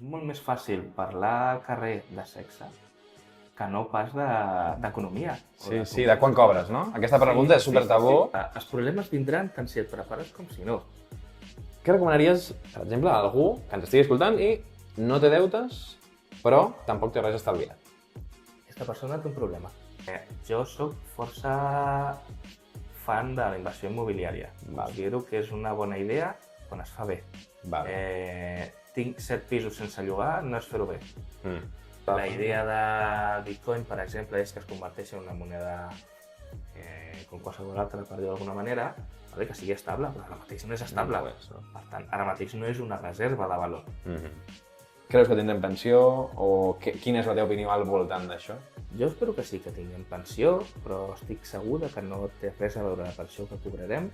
molt més fàcil parlar al carrer de sexe que no pas d'economia. Sí, de quan cobres, no? Aquesta pregunta és super tabú. Sí. Els problemes vindran tant si et prepares com si no. Què recomanaries, per exemple, a algú que ens estigui escoltant i no té deutes, però tampoc té res estalviat? Aquesta persona té un problema. Jo sóc força fan de la inversió immobiliària. Considero que és una bona idea quan es fa bé. Tinc 7 pisos sense llogar, no és fer-ho bé. La idea de Bitcoin, per exemple, és que es converteixi en una moneda com qualsevol altra, per dir-ho d'alguna manera, que sigui estable, però ara mateix no és estable. Per tant, ara mateix no és una reserva de valor. Creus que tindrem pensió o quina és la teva opinió al voltant d'això? Jo espero que sí, que tinguem pensió, però estic segur que no té res a veure la pensió que cobrarem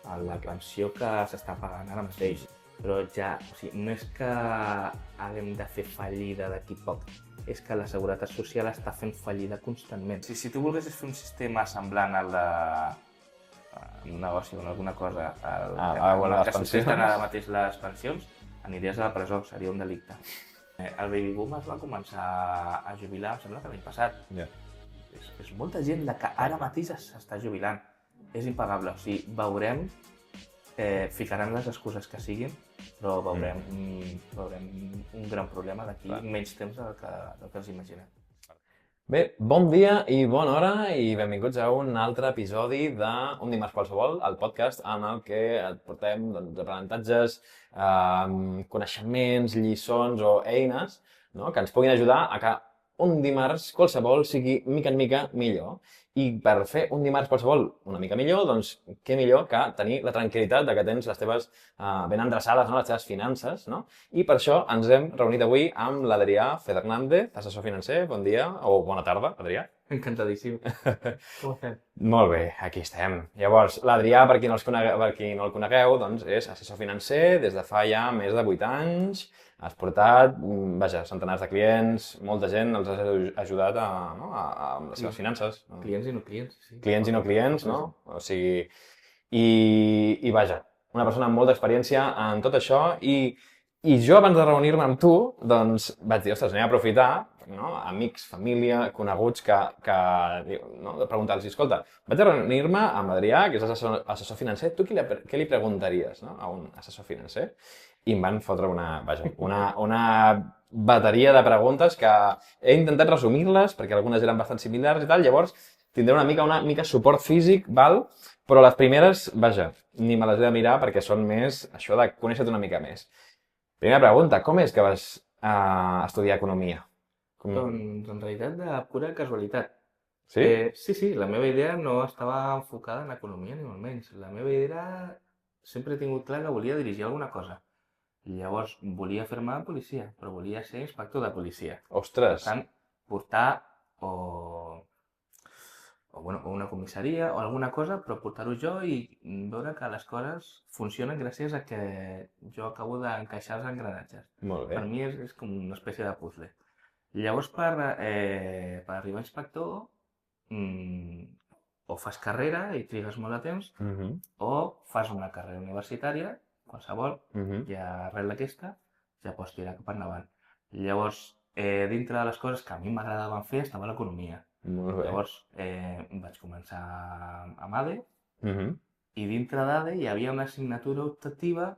amb la pensió que s'està pagant ara mateix. Però ja, no és que haguem de fer fallida d'aquí poc, és que la Seguretat Social està fent fallida constantment. Si tu volguessis fer un sistema semblant al de un negoci o alguna cosa, que sustenten ara mateix les pensions, aniries a la presó, seria un delicte. El baby boom es va començar a jubilar, em sembla que l'any passat. És molta gent que ara mateix s'està jubilant. És impagable, veurem, ficaran les excuses que siguin, però veurem un gran problema d'aquí menys temps del que ens imaginem. Bé, bon dia i bona hora i benvinguts a un altre episodi d'Un dimarts qualsevol, el podcast en el que et portem aprenentatges, coneixements, lliçons o eines que ens puguin ajudar a que un dimarts qualsevol sigui mica en mica millor. I per fer un dimarts qualsevol una mica millor, doncs què millor que tenir la tranquil·litat de que tens les teves ben endreçades, les teves finances, no? I per això ens hem reunit avui amb l'Adrià Fernández, assessor financer. Bon dia o bona tarda, Adrià. Encantadíssim. Com estem? Molt bé, aquí estem. Llavors, l'Adrià, per qui no el conegueu, doncs és assessor financer des de fa ja més de 8 anys. Has portat, centenars de clients, molta gent els has ajudat amb les seves finances. Clients i no clients, sí. Clients i no clients, no? O sigui, i una persona amb molta experiència en tot això i jo abans de reunir-me amb tu, doncs vaig dir, ostres, anem a aprofitar, amics, família, coneguts de preguntar-los, escolta, vaig a reunir-me amb l'Adrià, que és assessor financer, tu què li preguntaries a un assessor financer? I em van fotre una bateria de preguntes que he intentat resumir-les perquè algunes eren bastant similars i tal, llavors tindré una mica suport físic, però les primeres, ni me les he de mirar perquè són més això de conèixer-te una mica més. Primera pregunta, com és que vas estudiar economia? Doncs en realitat de pura casualitat. Sí? Sí, la meva idea no estava enfocada en economia ni molt menys. La meva idea era... Sempre he tingut clar que volia dirigir alguna cosa. Llavors, volia fer-me de policia, però volia ser inspector de policia. Ostres! Per tant, portar una comissaria o alguna cosa, però portar-ho jo i veure que les coses funcionen gràcies a que jo acabo d'encaixar els engranatges. Molt bé. Per mi és com una espècie de puzzle. Llavors, per arribar a inspector, o fas carrera i trigues molt de temps, o fas una carrera universitària, qualsevol, i arrel d'aquesta ja pots tirar cap endavant. Llavors, dintre de les coses que a mi m'agradaven fer estava l'economia. Llavors, vaig començar amb ADE i dintre d'ADE hi havia una assignatura optativa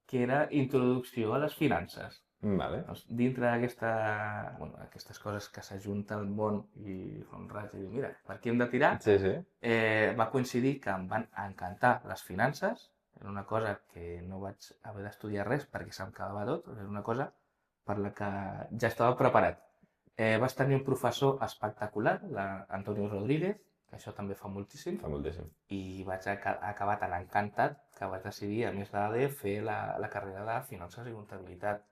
que era Introducció a les finances. Dintre d'aquestes coses que s'ajunta al món i fa un raig i diu, mira, per aquí hem de tirar, va coincidir que em van encantar les finances. Era una cosa que no vaig haver d'estudiar res perquè se'm quedava tot, era una cosa per la que ja estava preparat. Vaig tenir un professor espectacular, l'Antonio Rodríguez, que això també fa moltíssim. I vaig acabar tan encantat que vaig decidir, a més d'ADE, fer la carrera de Finances i Comptabilitat.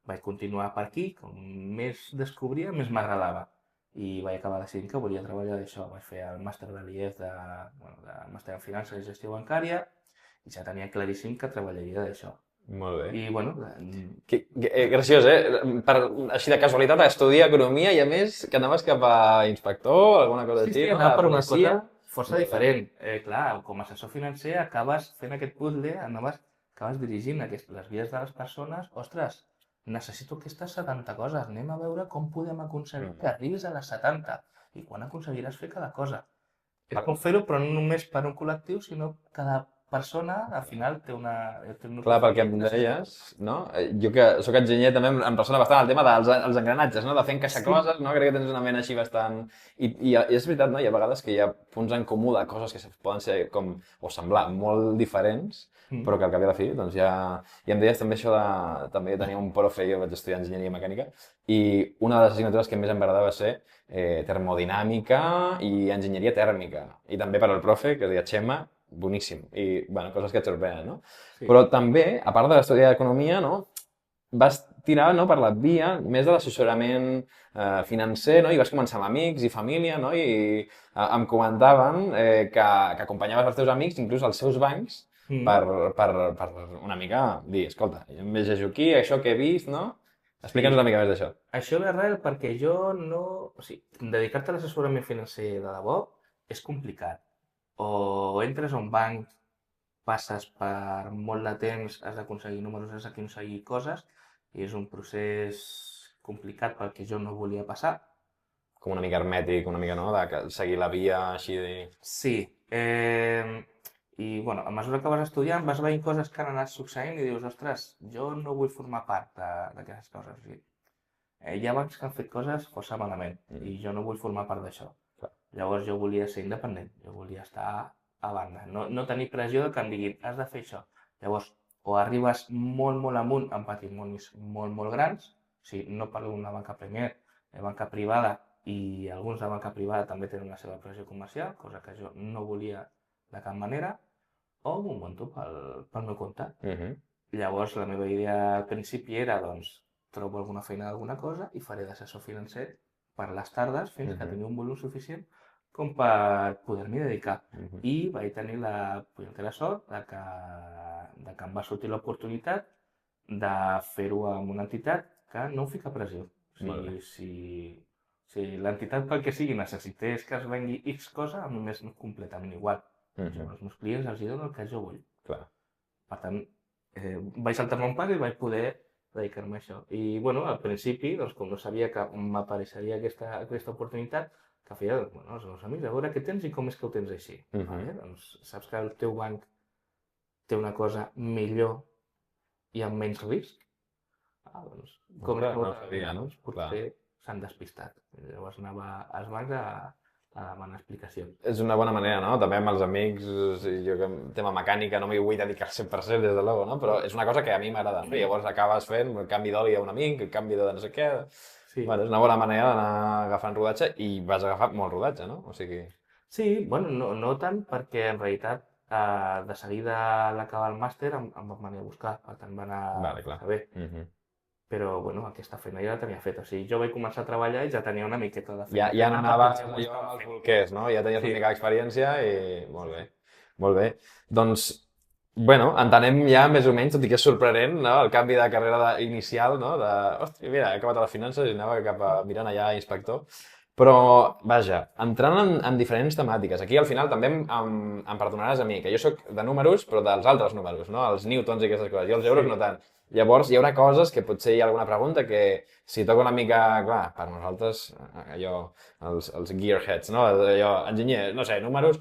Vaig continuar per aquí, com més descobria, més m'agradava. I vaig acabar decidint que volia treballar d'això. Vaig fer el màster de l'IEF, de màster en Finances i Gestió Bancària, i ja tenia claríssim que treballaria d'això. Molt bé. I, graciós, així de casualitat, a estudiar economia i a més que anaves cap a inspector, alguna cosa així. Sí, anava per una cosa força diferent. Clar, com a assessor financer acabes fent aquest puzzle, acabes dirigint les vides de les persones. Ostres, necessito aquestes 70 coses, anem a veure com podem aconseguir que arribis a les 70 i quan aconseguiràs fer cada cosa. És com fer-ho, però no només per un col·lectiu, sinó cada persona al final té una... Clar, pel que em deies, no? Jo que sóc enginyer també em ressona bastant el tema dels engranatges, no? De fer encaixar coses, no? Crec que tens una ment així bastant... I és veritat, no? Hi ha vegades que hi ha punts en comú de coses que poden ser com, o semblar molt diferents, però que al cap i a la fi, doncs ja... I em deies també això de... També tenia un profe, jo vaig estudiar enginyeria mecànica, i una de les assignatures que més em agradava va ser termodinàmica i enginyeria tèrmica. I també per al profe, que es deia Xema, boníssim. I, bueno, coses que et sorprenen, no? Sí. Però també, a part d'estudiar economia, no? Vas tirar, no, per la via més de l'assessorament financer, no? I vas començar amb amics i família, no? I em comentaven que acompanyaves els teus amics, inclús els seus bancs, per una mica dir, escolta, jo em llegeixo aquí, això que he vist, no? Explica'ns una mica més d'això. Això ve arrel perquè jo no... O sigui, dedicar-te a l'assessorament financer de debò és complicat. O entres a un banc, passes per molt de temps, has d'aconseguir números, has d'aconseguir coses, i és un procés complicat pel que jo no volia passar. Com una mica hermètic, una mica, no?, de seguir la via així de... Sí. I, bueno, a mesura que vas estudiant, vas veient coses que han anat succeint i dius, ostres, jo no vull formar part d'aquestes coses. O sigui, hi ha bancs que han fet coses força malament i jo no vull formar part d'això. Llavors jo volia ser independent, jo volia estar a banda, no tenir pressió de que em diguin has de fer això. Llavors, o arribes molt, molt amunt amb patrimonis molt, molt grans, o sigui, no parlo d'una banca Premier, de banca privada, i alguns de banca privada també tenen la seva pressió comercial, cosa que jo no volia de cap manera, o m'ho munto pel meu compte. Llavors la meva idea al principi era, doncs, trobo alguna feina d'alguna cosa i faré d'assessor financer per les tardes fins que tingui un volum suficient com per poder-m'hi dedicar. I vaig tenir la punyetera sort de que em va sortir l'oportunitat de fer-ho amb una entitat que no em fica pressió. O sigui, si l'entitat pel que sigui necessités que es vengui X cosa, a mi m'és completament igual. Jo als meus clients els dono el que jo vull. Per tant, vaig saltar-me un pas i vaig poder dedicar-me a això. I, bueno, al principi, doncs, com no sabia que m'apareixeria aquesta oportunitat, que feia, bueno, els meus amics, a veure què tens i com és que ho tens així. Doncs saps que el teu banc té una cosa millor i amb menys risc? Doncs, com és que ho sabia, no? Potser s'han despistat. Llavors anava als bancs a demanar explicacions. És una bona manera, no? També amb els amics, jo que tema mecànica no m'hi vull dedicar al 100%, des de l'ego, no? Però és una cosa que a mi m'agrada. Llavors acabes fent el canvi d'oli a un amic, el canvi de no sé què... Sí. Bueno, és una bona manera d'anar agafant rodatge i vas agafar molt rodatge, no? O sigui... Sí, bueno, no tant perquè en realitat de seguida a l'acabar el màster em van venir a buscar, per tant va anar bé. Però, bueno, aquesta feina ja la tenia feta. O sigui, jo vaig començar a treballar i ja tenia una miqueta de feina. Ja anava jo amb els bolquers, no? Ja tenies una mica d'experiència i... Molt bé. Molt bé. Doncs, bueno, entenem ja més o menys, tot i que és sorprenent, no? El canvi de carrera inicial, no? Hòstia, mira, he acabat a les finances i anava cap a mirant allà a inspector. Però, vaja, entrant en diferents temàtiques. Aquí al final també em perdonaràs a mi, que jo sóc de números, però dels altres números, no? Els newtons i aquestes coses. Jo els euros no tant. Llavors, hi haurà coses que potser hi ha alguna pregunta que si toca una mica, clar, per nosaltres, allò, els gearheads, no? Allò, enginyer, no sé, números...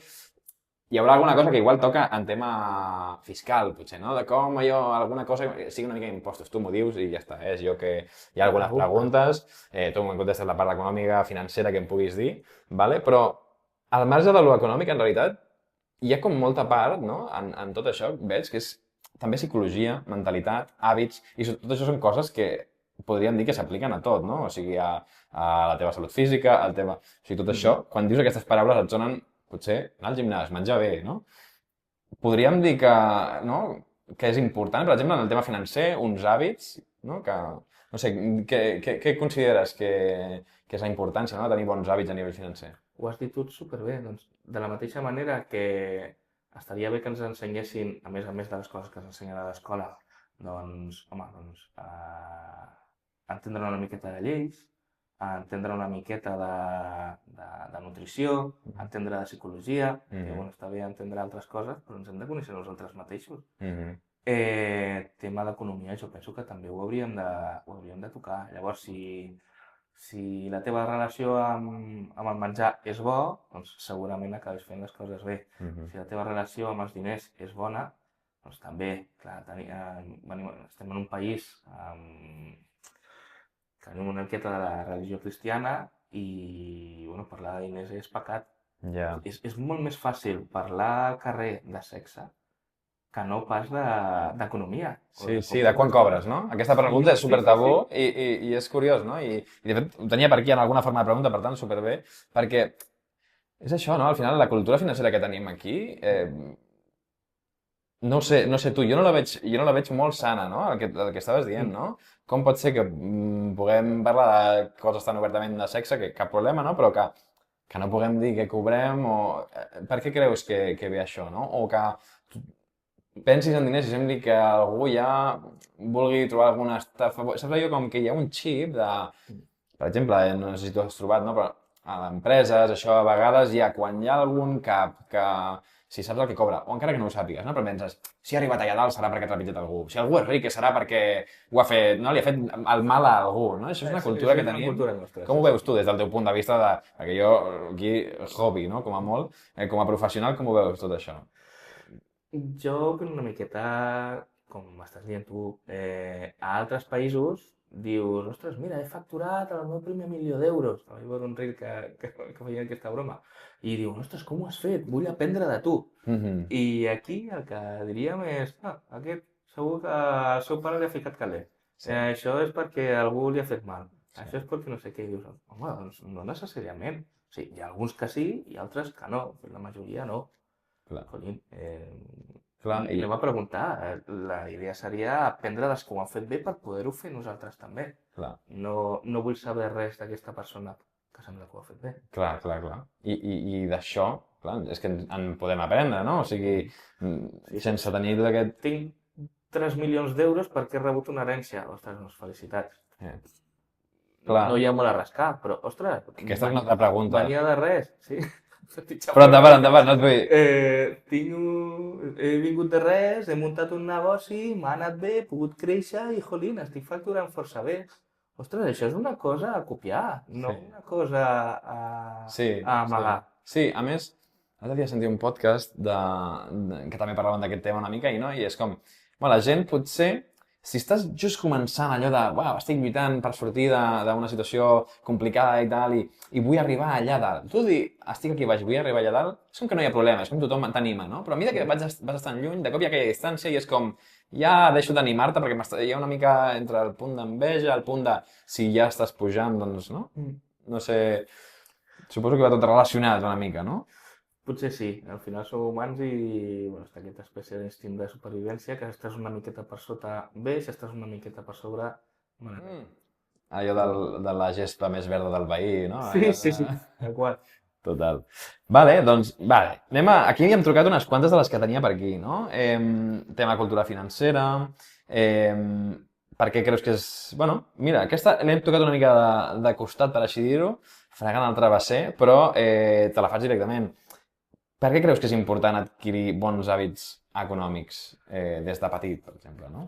Hi haurà alguna cosa que igual toca en tema fiscal, potser, no? De com allò, alguna cosa sigui una mica d'impostos. Tu m'ho dius i ja està, és jo que hi ha algunes preguntes, tu m'ho contestes la part econòmica, financera que em puguis dir, vale? Però al marge de lo econòmic, en realitat, hi ha com molta part, no? En tot això, veig, que és també psicologia, mentalitat, hàbits, i tot això són coses que podríem dir que s'apliquen a tot, no? O sigui, a la teva salut física, al tema... O sigui, tot això, quan dius aquestes paraules et sonen potser anar al gimnàs, menjar bé, no? Podríem dir que, no? Que és important, per exemple, en el tema financer, uns hàbits, no? Que, no sé, què consideres que és la importància, no? De tenir bons hàbits a nivell financer? Ho has dit tot superbé, doncs, de la mateixa manera que estaria bé que ens ensenyessin, a més de les coses que s'ensenyen a l'escola, doncs, home, doncs, entendre una miqueta de lleis, entendre una miqueta de nutrició, entendre de psicologia, que bueno, està bé entendre altres coses, però ens hem de conèixer nosaltres mateixos. Tema d'economia, jo penso que també ho hauríem de tocar. Llavors, si la teva relació amb el menjar és bo, doncs segurament acabes fent les coses bé. Si la teva relació amb els diners és bona, doncs també, clar, estem en un país que tenim una miqueta de la religió cristiana i, bueno, parlar de diners és pecat. És molt més fàcil parlar al carrer de sexe que no pas d'economia. Sí, de quan cobres, no? Aquesta pregunta és super tabú i és curiós, no? I de fet ho tenia per aquí en alguna forma de pregunta, per tant, superbé, perquè és això, no? Al final, la cultura financera que tenim aquí, no sé tu, jo no la veig molt sana, no? El que estaves dient, no? Com pot ser que puguem parlar de coses tan obertament de sexe, que cap problema, no? Però que no puguem dir que cobrem o... Per què creus que ve això, no? O que pensis en diners i sembli que algú ja vulgui trobar alguna estafa... Saps allò com que hi ha un xip de... Per exemple, no sé si tu has trobat, no? Però a les empreses, això a vegades quan hi ha algun cap que... Si saps el que cobra, o encara que no ho sàpigues, no? Però penses, si ha arribat allà dalt serà perquè ha trepitjat algú. Si algú és ric serà perquè ho ha fet, no? Li ha fet el mal a algú, no? Això és una cultura que tenim. Com ho veus tu des del teu punt de vista de... Perquè jo, aquí, hobby, no? Com a molt, com a professional, com ho veus tot això? Jo, una miqueta, com m'estàs dient tu, a altres països dius, ostres, mira, he facturat el meu primer milió d'euros. Vaig veure un reel que feia aquesta broma. I diu, ostres, com ho has fet? Vull aprendre de tu. I aquí el que diríem és, aquest segur que el seu pare li ha ficat calé. Això és perquè algú li ha fet mal. Això és perquè no sé què. I dius, home, doncs no necessàriament. O sigui, hi ha alguns que sí i altres que no, però la majoria no. Jolín, anem a preguntar. La idea seria aprendre dels que ho han fet bé per poder-ho fer nosaltres també. No vull saber res d'aquesta persona que sembla que ho ha fet bé. Clar. I d'això, clar, és que en podem aprendre, no? O sigui, sense tenir tot aquest... Tinc 3 milions d'euros perquè he rebut una herència. Ostres, doncs felicitats. No hi ha molt a rascar, però, ostres... Aquesta és una altra pregunta. Venia de res, sí. Però endavant, no et vull... He vingut de res, he muntat un negoci, m'ha anat bé, he pogut créixer i, jolín, estic facturant força bé. Ostres, això és una cosa a copiar, no una cosa a amagar. Sí, a més, l'altre dia sentia un podcast que també parlaven d'aquest tema una mica i és com, la gent potser, si estàs just començant allò de, estic lluitant per sortir d'una situació complicada i tal, i vull arribar allà dalt. Tu dir, estic aquí baix, vull arribar allà dalt, és com que no hi ha problema, és com tothom t'anima, no? Però a mesura que vas estant lluny, de cop hi ha aquella distància i és com, ja deixo d'animar-te perquè hi ha una mica entre el punt d'enveja, el punt de si ja estàs pujant, doncs, no? No sé, suposo que va tot relacionat una mica, no? Potser sí, al final som humans i està aquesta espècie d'instint de supervivència que si estàs una miqueta per sota bé, si estàs una miqueta per sobre... Allò de la gespa més verda del veí, no? Sí, igual. Total. Doncs, aquí hem trucat unes quantes de les que tenia per aquí, no? Tema cultura financera, per què creus que és... Bueno, mira, aquesta l'hem tocat una mica de costat, per així dir-ho, fregant el travesser, però te la faig directament. Per què creus que és important adquirir bons hàbits econòmics des de petit, per exemple, no?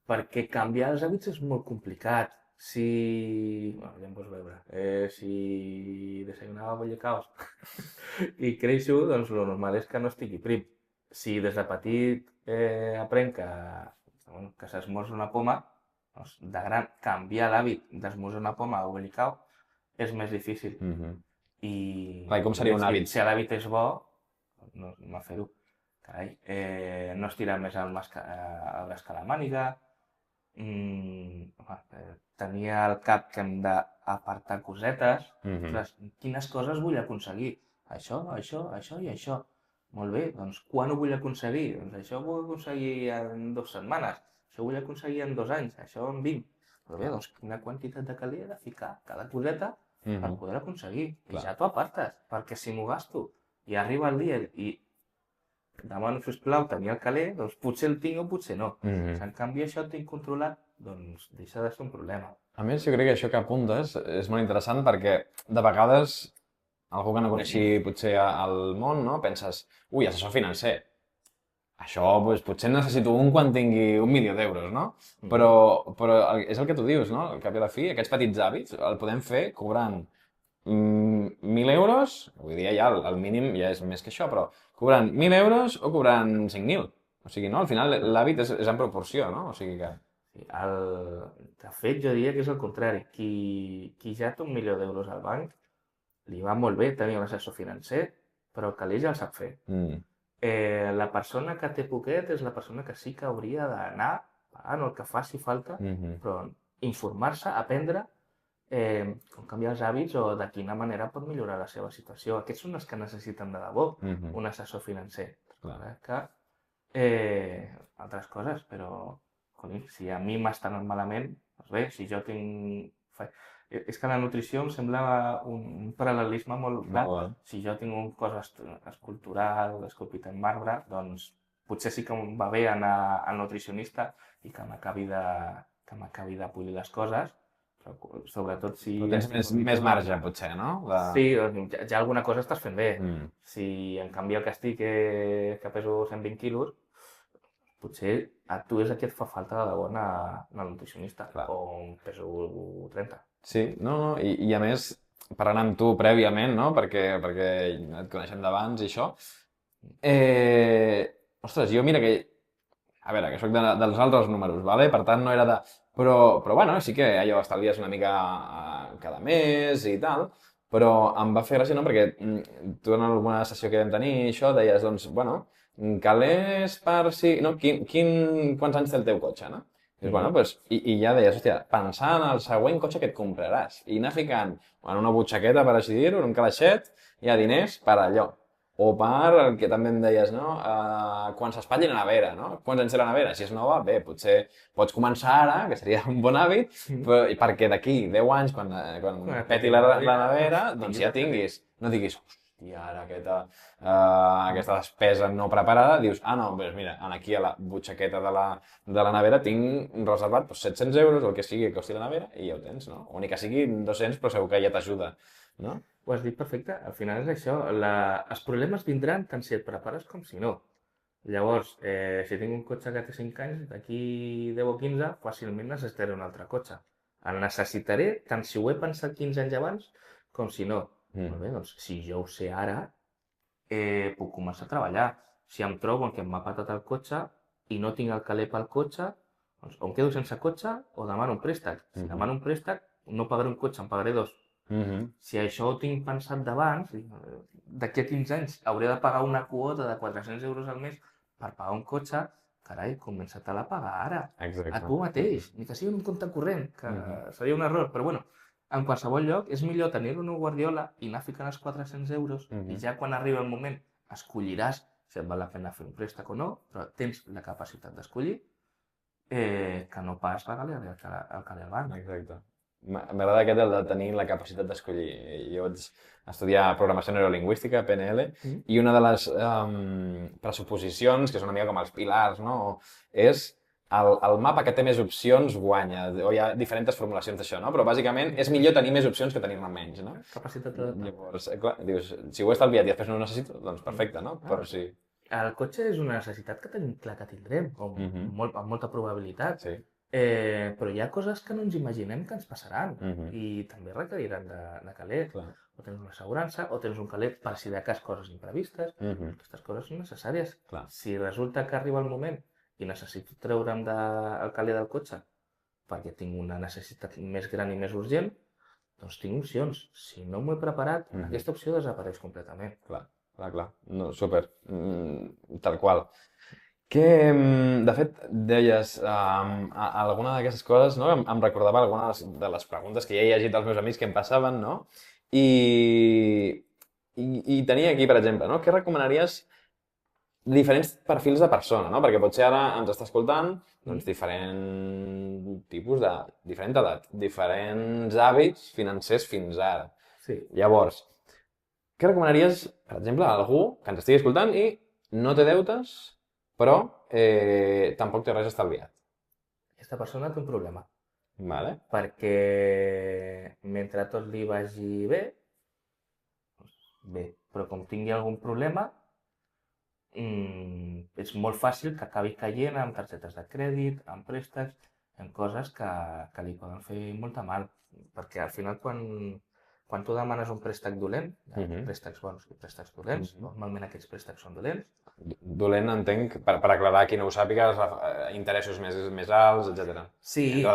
Perquè canviar els hàbits és molt complicat. Ja em pots veure. Si desayunava bollicaos i creixo, doncs el normal és que no estigui prim. Si des de petit aprenc que s'esmorza una poma, doncs de gran canviar l'hàbit d'esmorzar una poma o bollicao és més difícil. I com seria un hàbit? Si l'hàbit és bo, no fer-ho. Carai, no estirar més el braç que la màniga, tenia al cap que hem d'apartar cosetes. Ostres, quines coses vull aconseguir? Això i això. Molt bé, doncs quan ho vull aconseguir? Doncs això ho vull aconseguir en 2 setmanes, això ho vull aconseguir en 2 anys, això en 20. Però bé, doncs quina quantitat de caler he de ficar cada coseta per poder aconseguir. I ja t'ho apartes, perquè si m'ho gasto i arriba el dia i demano, sisplau, tenir el caler, doncs potser el tinc o potser no. Si en canvi això el tinc controlat, doncs deixa de ser un problema. A més, jo crec que això que apuntes és molt interessant perquè de vegades algú que no coneixi potser el món, no? Penses, assessor financer. això doncs, potser necessito un quan tingui 1.000.000 d'euros, no? Però és el que tu dius, no? Al cap i a la fi, aquests petits hàbits el podem fer cobrant 1.000 euros, vull dir, ja el mínim ja és més que això, però cobrant 1.000 euros o cobrant 5.000. O sigui, no? Al final l'hàbit és en proporció, no? O sigui que... De fet, jo diria que és el contrari. Qui ja té 1.000.000 d'euros al banc, li va molt bé tenir un assessor financer, però el calés ja el sap fer. La persona que té poquet és la persona que sí que hauria d'anar pagant el que faci falta, però informar-se, aprendre com canviar els hàbits o de quina manera pot millorar la seva situació. Aquests són els que necessiten de debò un assessor financer. Que altres coses, però si a mi m'està anant malament, doncs bé, si jo tinc... És que la nutrició em sembla un paral·lelisme molt clar. Si jo tinc un cos escultural, esculpit en marbre, doncs potser sí que em va bé anar al nutricionista i que m'acabi de polir les coses, però sobretot si... Però tens més marge, potser, no? Sí, ja alguna cosa estàs fent bé. Si en canvi el que estic que peso 120 quilos, potser a tu és el que et fa falta de debò anar al nutricionista, o un peso 30. Sí, no, i a més, parlant amb tu prèviament, no? Perquè et coneixem d'abans i això, ostres, jo mira que, a veure, que soc dels altres números, vale? Per tant no era de... Però bueno, sí que allò estalvies una mica cada mes i tal, però em va fer gràcia, no? Perquè tu en alguna sessió que vam tenir i això deies, doncs, bueno, calés per si... No? Quants anys té el teu cotxe, no? I, bueno, pues, i ja deies, hòstia, pensar en el següent cotxe que et compraràs i anar ficant en una butxaqueta, per així dir-ho, en un calaixet, hi ha diners per allò. O per el que també em deies, no? Quan s'espatlli la nevera, no? Quants anys té la nevera? Si és nova, bé, potser pots començar ara, que seria un bon hàbit, però, perquè d'aquí 10 anys, quan peti la nevera, doncs ja tinguis, no diguis, hòstia, ara aquesta despesa no preparada, dius, no, doncs mira, aquí a la butxaqueta de la nevera tinc reservat 700 euros, el que sigui que costi la nevera, i ja ho tens, no? O ni que sigui 200, però segur que ja t'ajuda, no? Ho has dit perfecte. Al final és això. Els problemes vindran tant si et prepares com si no. Llavors, si tinc un cotxe que té 5 anys, d'aquí 10 o 15, fàcilment necessitaré un altre cotxe. El necessitaré tant si ho he pensat 15 anys abans com si no. Molt bé, doncs si jo ho sé ara, puc començar a treballar. Si em trobo que m'ha patat el cotxe i no tinc el caler pel cotxe, doncs o em quedo sense cotxe o demano un préstec. Si demano un préstec, no pagaré un cotxe, en pagaré 2. Si això ho tinc pensat d'abans, d'aquí a 15 anys hauré de pagar una quota de 400 euros al mes per pagar un cotxe, carai, comença-te-la a pagar ara. A tu mateix, ni que sigui en un compte corrent, que seria un error, però bueno, en qualsevol lloc és millor tenir-ho en un Guardiola i anar ficant els 400 euros i ja quan arriba el moment escolliràs si et val la pena fer un préstec o no, però tens la capacitat d'escollir que no pas regalar el caler al banc. Exacte. M'agrada aquest de tenir la capacitat d'escollir. Jo vaig estudiar programació neurolingüística, PNL, i una de les pressuposicions, que són una mica com els pilars, no? És el mapa que té més opcions guanya, o hi ha diferents formulacions d'això, no? Però bàsicament és millor tenir més opcions que tenir-ne menys, no? Capacitat d'adaptar. Llavors, clar, dius, si ho he estalviat i després no ho necessito, doncs perfecte, no? Però sí. El cotxe és una necessitat que tenim clar que tindrem, amb molta probabilitat. Sí. Però hi ha coses que no ens imaginem que ens passaran i també requeriran de caler. O tens una assegurança, o tens un caler per si de cas coses imprevistes. Aquestes coses són necessàries. Si resulta que arriba el moment i necessito treure'm el caler del cotxe perquè tinc una necessitat més gran i més urgent, doncs tinc opcions. Si no m'ho he preparat, aquesta opció desapareix completament. Clar. No, súper. Tal qual. Que, de fet, deies alguna d'aquestes coses, no? Em recordava algunes de les preguntes que ja he llegit dels meus amics que em passaven, no? I tenia aquí, per exemple, no? Què recomanaries diferents perfils de persona, no? Perquè potser ara ens està escoltant doncs, diferent tipus de... diferent edat, diferents hàbits financers fins ara. Sí. Llavors, què recomanaries, per exemple, a algú que ens estigui escoltant i no té deutes, però tampoc té res estalviat? Aquesta persona té un problema. Vale. Perquè mentre tot li vagi bé, però com tingui algun problema, és molt fàcil que acabi caient amb targetes de crèdit, amb préstecs, en coses que li poden fer molta mal. Perquè al final, quan tu demanes un préstec dolent, hi ha préstecs bons i préstecs dolents, normalment aquests préstecs són dolents. Dolent, entenc, per aclarar qui no ho sàpiga, interessos més alts, etc. Sí,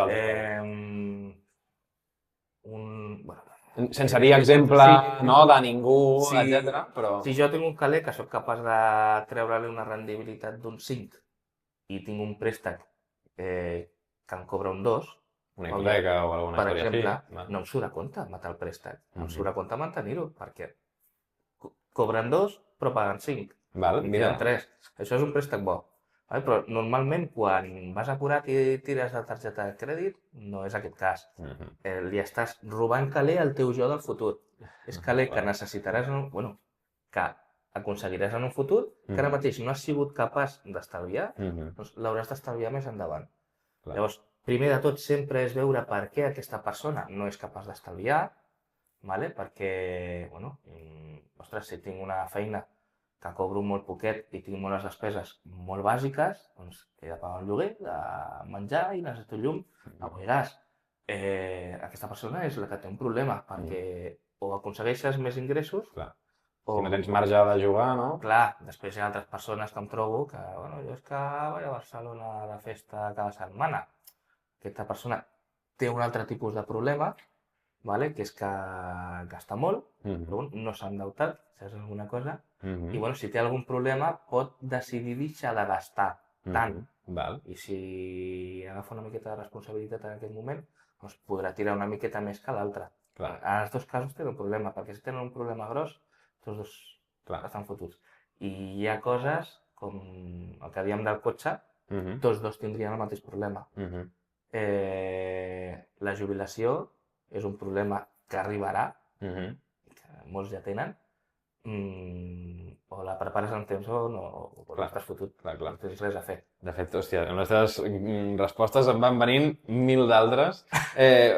sense dir exemple de ningú, etc. Però... Si jo tinc un caler que sóc capaç de treure-li una rendibilitat d'un 5 i tinc un préstec que em cobra un 2, una hipoteca o alguna per història exemple, així, no em surt a compte matar el préstec, em surt a compte mantenir-ho, perquè cobren 2 però paguen 5, mira. 3. Això és un préstec bo. Però normalment quan vas apurat i tires la targeta de crèdit, no és aquest cas. Li estàs robant caler al teu jo del futur. És caler que necessitaràs, que aconseguiràs en un futur, que ara mateix no has sigut capaç d'estalviar, doncs l'hauràs d'estalviar més endavant. Llavors, primer de tot sempre és veure per què aquesta persona no és capaç d'estalviar, perquè, ostres, si tinc una feina que cobro molt poquet i tinc moltes despeses molt bàsiques, doncs he de pagar el lloguer, de menjar i necessito llum, aigua i gas. Aquesta persona és la que té un problema, perquè o aconsegueixes més ingressos... Si no tens marge de jugar, no? Clar, després hi ha altres persones que em trobo que, jo és que vaig a Barcelona de festa cada setmana. Aquesta persona té un altre tipus de problema, que és que gasta molt, però no s'ha endeutat, saps alguna cosa? I si té algun problema pot decidir deixar de gastar tant. I si agafa una miqueta de responsabilitat en aquest moment, doncs podrà tirar una miqueta més que l'altre. En els dos casos tenen un problema, perquè si tenen un problema gros, tots dos estan fotuts. I hi ha coses, com el que dèiem del cotxe, tots dos tindrien el mateix problema. La jubilació és un problema que arribarà, que molts ja tenen, o la prepares en temps o l'estàs fotut, no tens res a fer. De fet, hòstia, en les teves respostes em van venint 1000 d'altres,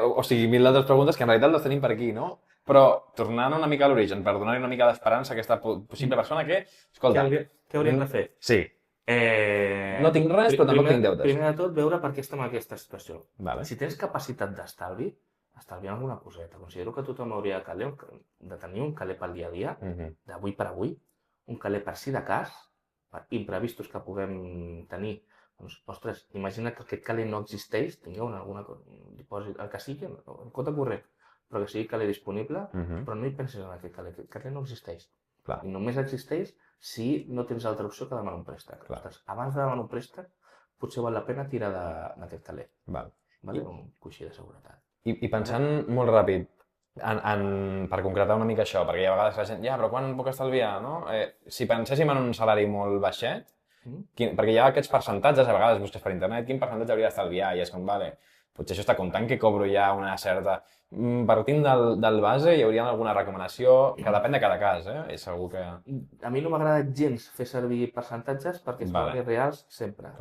o sigui, 1000 d'altres preguntes que en realitat les tenim per aquí, no? Però, tornant una mica a l'origen, per donar-li una mica d'esperança a aquesta possible persona que, escolta... Què hauríem de fer? Sí. No tinc res, però tampoc tinc deutes. Primer de tot, veure per què estem en aquesta situació. Si tens capacitat d'estalvi, estalviar alguna coseta. Considero que tothom hauria de tenir un caler pel dia a dia, d'avui per avui, un caler per si de cas, per imprevistos que puguem tenir. Doncs, ostres, imagina que aquest caler no existeix, tingueu alguna dipòsit, el que sigui, en compte corrent, però que sigui caler disponible, però no hi pensis en aquest caler no existeix. I només existeix si no tens altra opció que demanar un préstec. Ostres, abans de demanar un préstec, potser val la pena tirar d'aquest caler. Un coixí de seguretat. I pensant molt ràpid, per concretar una mica això, perquè hi ha vegades que la gent, però quan puc estalviar, no? Si penséssim en un salari molt baixet, perquè hi ha aquests percentatges, a vegades busques per internet, quin percentatge hauria d'estalviar? I és com, potser això està comptant que cobro ja una certa... Partint del base, hi hauria alguna recomanació que depèn de cada cas, i segur que... A mi no m'agrada gens fer servir percentatges perquè són reals sempre.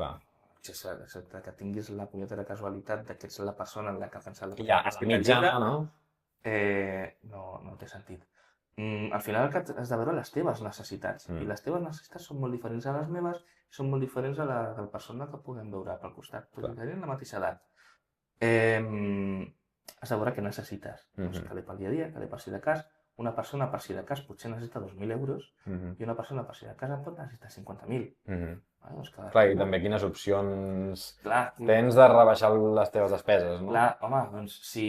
Excepte que tinguis la punyetera casualitat que ets la persona en la que ha pensat la ja, estimalitzada, no? No té sentit. Al final has de veure les teves necessitats. I les teves necessitats són molt diferents a les meves i són molt diferents a la de la persona que puguem veure pel costat. Tenen la mateixa edat. Has de veure què necessites. Caler pel dia a dia, caler per si de cas. Una persona per si de cas potser necessita 2.000 euros i una persona per si de cas en pot necessitar 50.000. Clar, i també quines opcions tens de rebaixar les teves despeses, no? Clar, home, doncs si...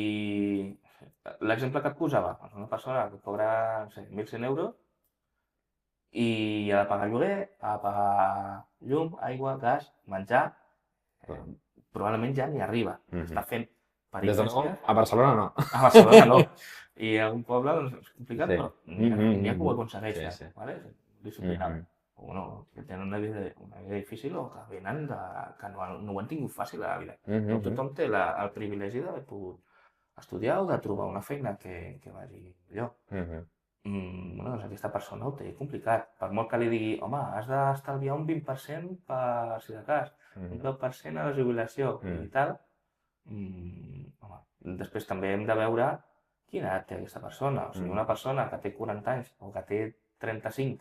L'exemple que et posava, una persona que cobra 1.100 euros i ha de pagar lloguer, ha de pagar llum, aigua, gas, menjar, probablement ja n'hi arriba. Està fent peripècies. A Barcelona no. A Barcelona no. I a un poble és complicat, però n'hi ha que ho aconsegueixen. Disciplinat. O que tenen una vida difícil o que venen que no ho han tingut fàcil a la vida. No tothom té el privilegi d'haver pogut estudiar o de trobar una feina que vagi millor. Doncs aquesta persona ho té complicat. Per molt que li digui, home, has d'estalviar un 20% per si de cas, un 10% a la jubilació i tal, després també hem de veure quina edat té aquesta persona. O sigui, una persona que té 40 anys o que té 35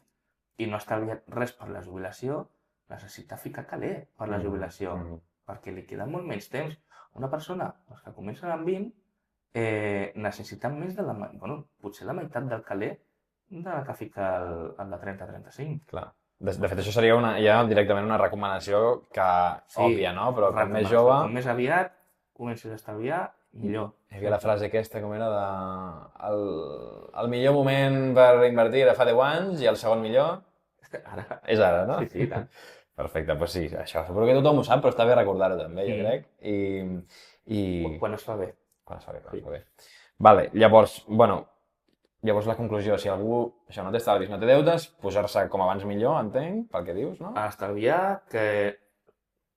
i no ha estalviat res per la jubilació, necessita ficar caler per la jubilació, perquè li queda molt menys temps. Una persona, els que comencen amb 20, necessiten més de potser la meitat del caler de la que fica el de 30-35. Clar. De fet, això seria ja directament una recomanació que òbvia, no? Però com més jove... Com més aviat comencis a estalviar, millor. Hi havia la frase aquesta, com era, el millor moment per invertir era fa 10 anys i el segon millor... Ara. És ara, no? Sí, tant. Perfecte, doncs sí, això suposo que tothom ho sap, però està bé recordar-ho també, jo crec. Quan es fa bé. Quan es fa bé. Vale, llavors, llavors la conclusió, si algú no té estalvis, no té deutes, posar-se com abans millor, entenc, pel que dius, no? Estalviar, que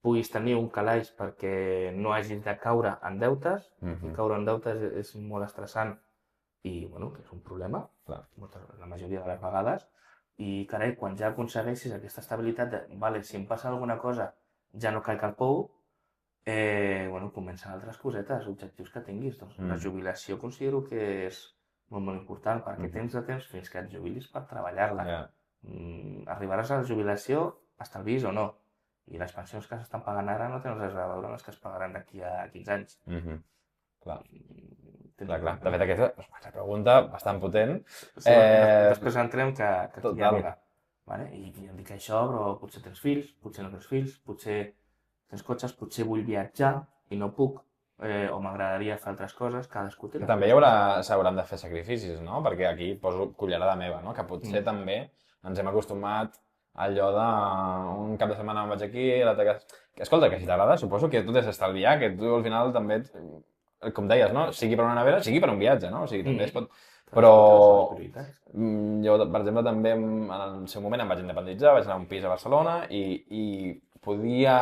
puguis tenir un calaix perquè no hagis de caure en deutes. Caure en deutes és molt estressant i, que és un problema, la majoria de les vegades. I, carai, quan ja aconsegueixis aquesta estabilitat de, si em passa alguna cosa, ja no caic al pou, comencen altres cosetes, objectius que tinguis. Doncs la jubilació considero que és molt, molt important, perquè tens de temps fins que et jubilis per treballar-la. Arribaràs a la jubilació, estalvis o no. I les pensions que s'estan pagant ara no tenen res a veure amb les que es pagaran d'aquí a 15 anys. Clar. De fet, aquesta és una pregunta bastant potent. Després entrem que aquí hi ha nega. I em dic això, però potser tens fills, potser no tens fills, potser tens cotxes, potser vull viatjar i no puc, o m'agradaria fer altres coses, cadascú té... També s'hauran de fer sacrificis, no? Perquè aquí poso cullerada meva, no? Que potser també ens hem acostumat a allò d'un cap de setmana vaig aquí, l'altre... Escolta, que si t'agrada, suposo que tot és estalviar, que tu al final també, com deies, no? Sigui per una nevera, sigui per un viatge, no? O sigui, també es pot... Però jo, per exemple, també en el seu moment em vaig independitzar, vaig anar a un pis a Barcelona i podia